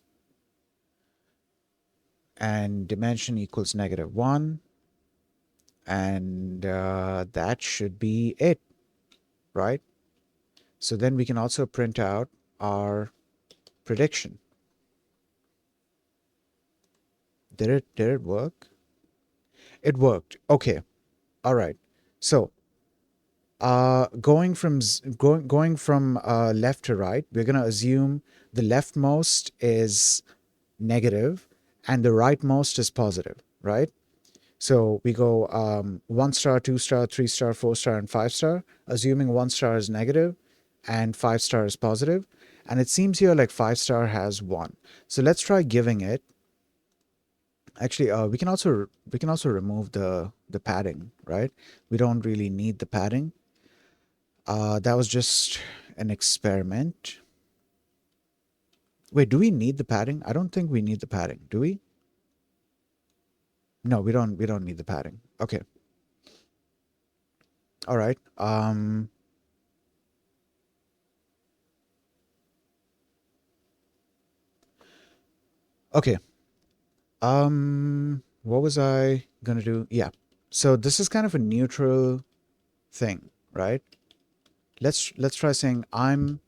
and dimension equals -1. And that should be it, right? So then we can also print out our prediction. Did it work? It worked. Okay. All right. So going from left to right, we're gonna assume the leftmost is negative and the rightmost is positive, right? So we go 1 star, 2 star, 3 star, 4 star, and 5 star, assuming 1 star is negative and 5 star is positive. And it seems here like 5 star has 1. So let's try giving it. Actually, we can also remove the padding, right? We don't really need the padding. That was just an experiment. Wait, do we need the padding? I don't think we need the padding. Do we? No, we don't. We don't need the padding. Okay. All right. Okay. What was I gonna do? Yeah. So this is kind of a neutral thing, right? Let's try saying I'm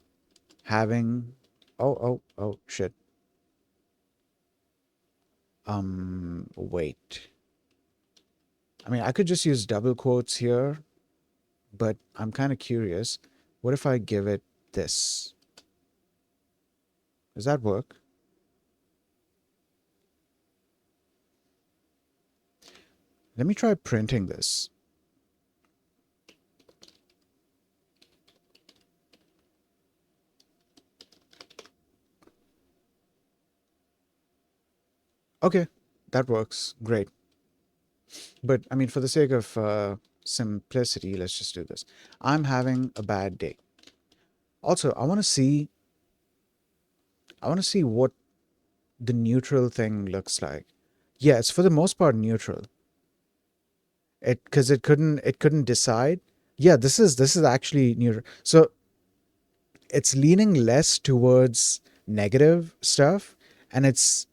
having. Oh shit. Wait. I mean, I could just use double quotes here, but I'm kind of curious. What if I give it this? Does that work? Let me try printing this. Okay, that works. Great. But I mean, for the sake of simplicity, let's just do this. I'm having a bad day. Also, I want to see what the neutral thing looks like. Yeah, it's for the most part neutral. It couldn't decide. Yeah, this is actually neutral. So it's leaning less towards negative stuff, and it's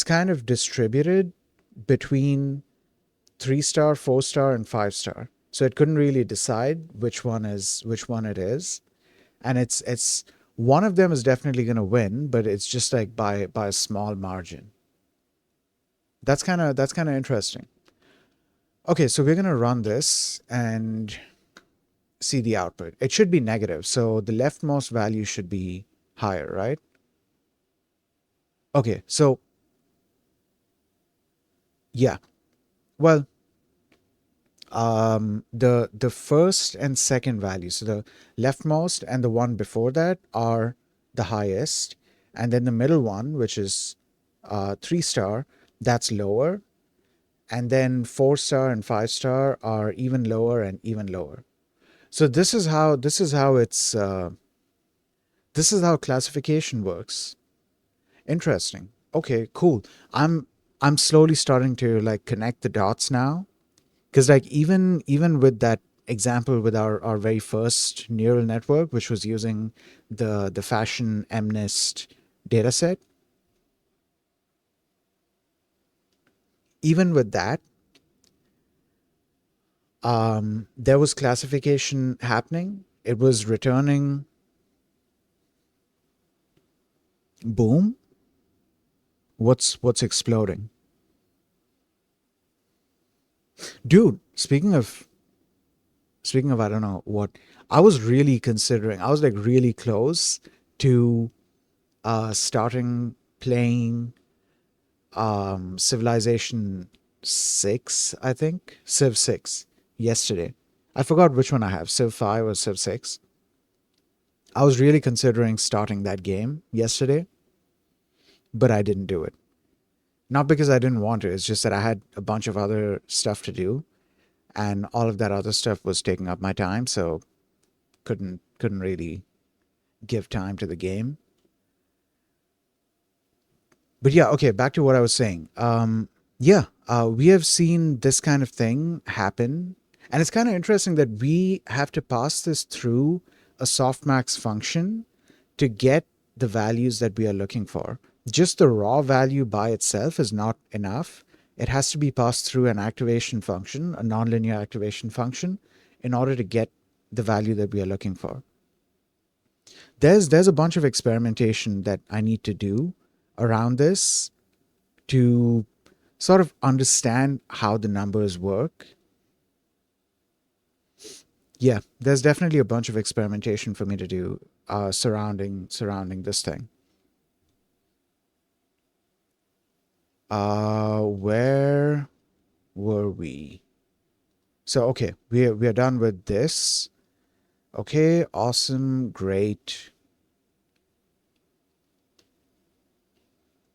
kind of distributed between 3 star, 4 star, and 5 star. So it couldn't really decide which one it is. And it's one of them is definitely gonna win, but it's just like by a small margin. That's kinda interesting. Okay, so we're gonna run this and see the output. It should be negative, so the leftmost value should be higher, right? Okay, so yeah. Well, the first and second value, so the leftmost and the one before that are the highest, and then the middle one, which is 3 star, that's lower, and then 4 star and 5 star are even lower and even lower. So this is how classification works. Interesting. Okay, cool. I'm slowly starting to like connect the dots now. Because like even with that example with our very first neural network, which was using the fashion MNIST dataset, even with that, there was classification happening. It was returning boom. What's exploding? Dude, speaking of I don't know what, I was really considering, I was like really close to starting playing Civilization 6, I think. Civ 6 yesterday. I forgot which one I have, Civ 5 or Civ 6. I was really considering starting that game yesterday, but I didn't do it. Not because I didn't want to, it's just that I had a bunch of other stuff to do, and all of that other stuff was taking up my time, so couldn't really give time to the game. But yeah, okay, back to what I was saying. Yeah, we have seen this kind of thing happen, and it's kind of interesting that we have to pass this through a softmax function to get the values that we are looking for. Just the raw value by itself is not enough. It has to be passed through an activation function, a nonlinear activation function, in order to get the value that we are looking for. There's a bunch of experimentation that I need to do around this to sort of understand how the numbers work. Yeah, there's definitely a bunch of experimentation for me to do surrounding this thing. Where were we? So okay, we are done with this. Okay, awesome, great.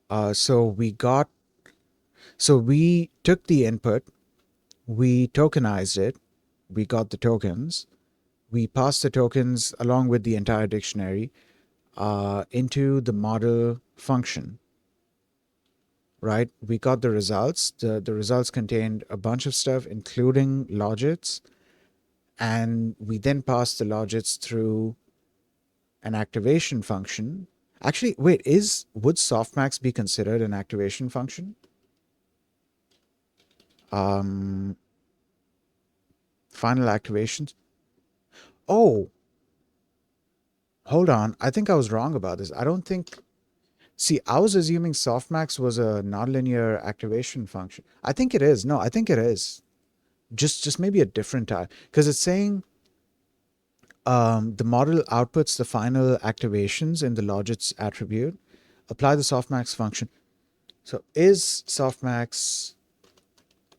So we took the input, we tokenized it, we got the tokens, we passed the tokens along with the entire dictionary into the model function, right? We got the results. The results contained a bunch of stuff, including logits, and we then passed the logits through an activation function. Actually, wait, would softmax be considered an activation function? Um, Final activations. Oh, hold on. I think I was wrong about this. I don't think. See, I was assuming softmax was a nonlinear activation function. I think it is. No, I think it is. Just maybe a different type because it's saying the model outputs the final activations in the logits attribute. Apply the softmax function. So is softmax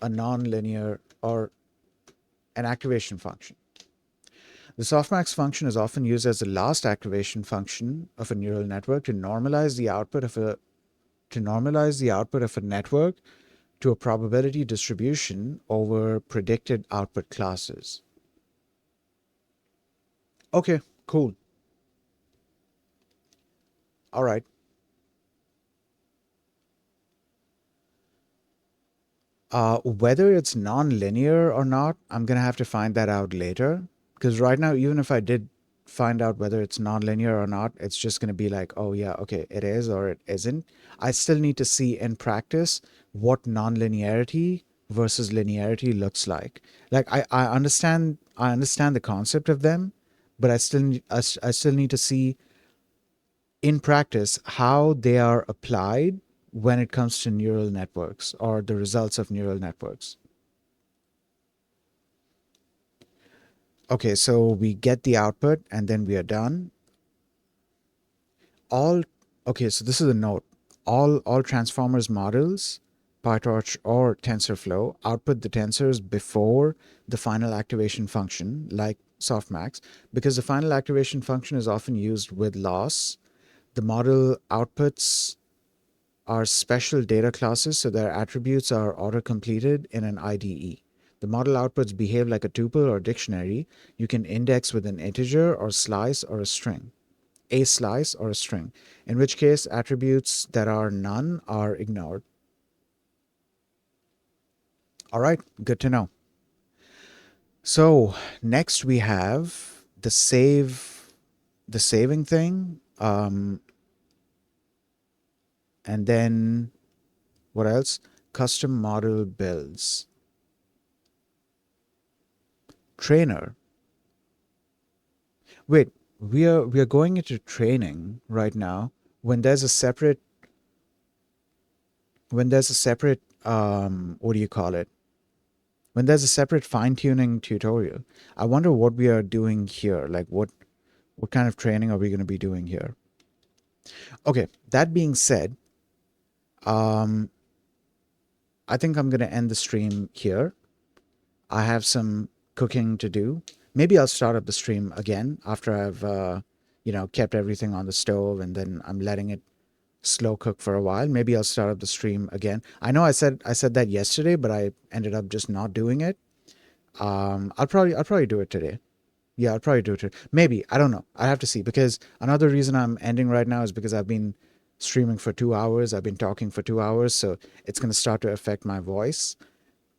a nonlinear or an activation function? The softmax function is often used as the last activation function of a neural network to normalize the output of a network to a probability distribution over predicted output classes. Okay, cool. All right. Whether it's non-linear or not, I'm gonna have to find that out later. Because right now, even if I did find out whether it's non-linear or not, it's just gonna be like, oh yeah, okay, it is or it isn't. I still need to see in practice what non-linearity versus linearity looks like. Like I understand the concept of them, but I still need to see in practice how they are applied when it comes to neural networks or the results of neural networks. Okay, so we get the output and then we are done. All okay, so this is a note. All transformers models, PyTorch or TensorFlow, output the tensors before the final activation function, like softmax, because the final activation function is often used with loss. The model outputs are special data classes, so their attributes are auto-completed in an IDE. The model outputs behave like a tuple or dictionary. You can index with an integer or slice or a slice or a string, in which case attributes that are none are ignored. All right, good to know. So next we have the saving thing, and then what else? Custom model builds. Trainer. Wait, we are going into training right now when there's a separate what do you call it? When there's a separate fine-tuning tutorial. I wonder what we are doing here. Like what kind of training are we going to be doing here? Okay, that being said, um I think I'm going to end the stream here. I have some cooking to do. Maybe I'll start up the stream again after I've kept everything on the stove and then I'm letting it slow cook for a while. Maybe I'll start up the stream again. I know I said that yesterday, but I ended up just not doing it. I'll probably do it today. Yeah, I'll probably do it today. Maybe, I don't know. I have to see, because another reason I'm ending right now is because I've been streaming for 2 hours. I've been talking for 2 hours, so it's going to start to affect my voice.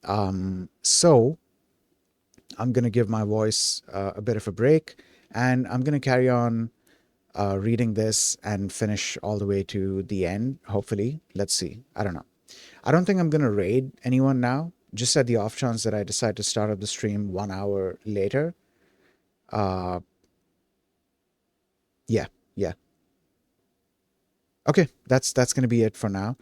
So I'm going to give my voice a bit of a break, and I'm going to carry on reading this and finish all the way to the end, hopefully. Let's see. I don't know. I don't think I'm going to raid anyone now, just at the off chance that I decide to start up the stream 1 hour later. Uh, yeah, yeah. Okay, that's going to be it for now.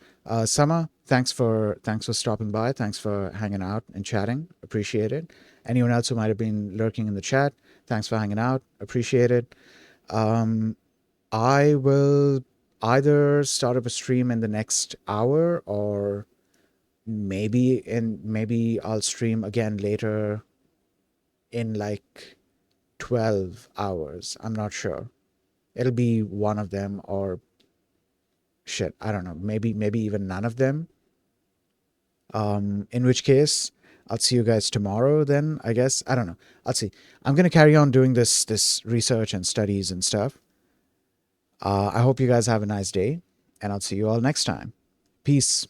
Sama, thanks for stopping by. Thanks for hanging out and chatting. Appreciate it. Anyone else who might have been lurking in the chat, thanks for hanging out. Appreciate it. Um, I will either start up a stream in the next hour, or maybe I'll stream again later in like 12 hours. I'm not sure. It'll be one of them, or shit, I don't know. Maybe even none of them. In which case, I'll see you guys tomorrow then, I guess. I don't know. I'll see. I'm going to carry on doing this research and studies and stuff. I hope you guys have a nice day, and I'll see you all next time. Peace.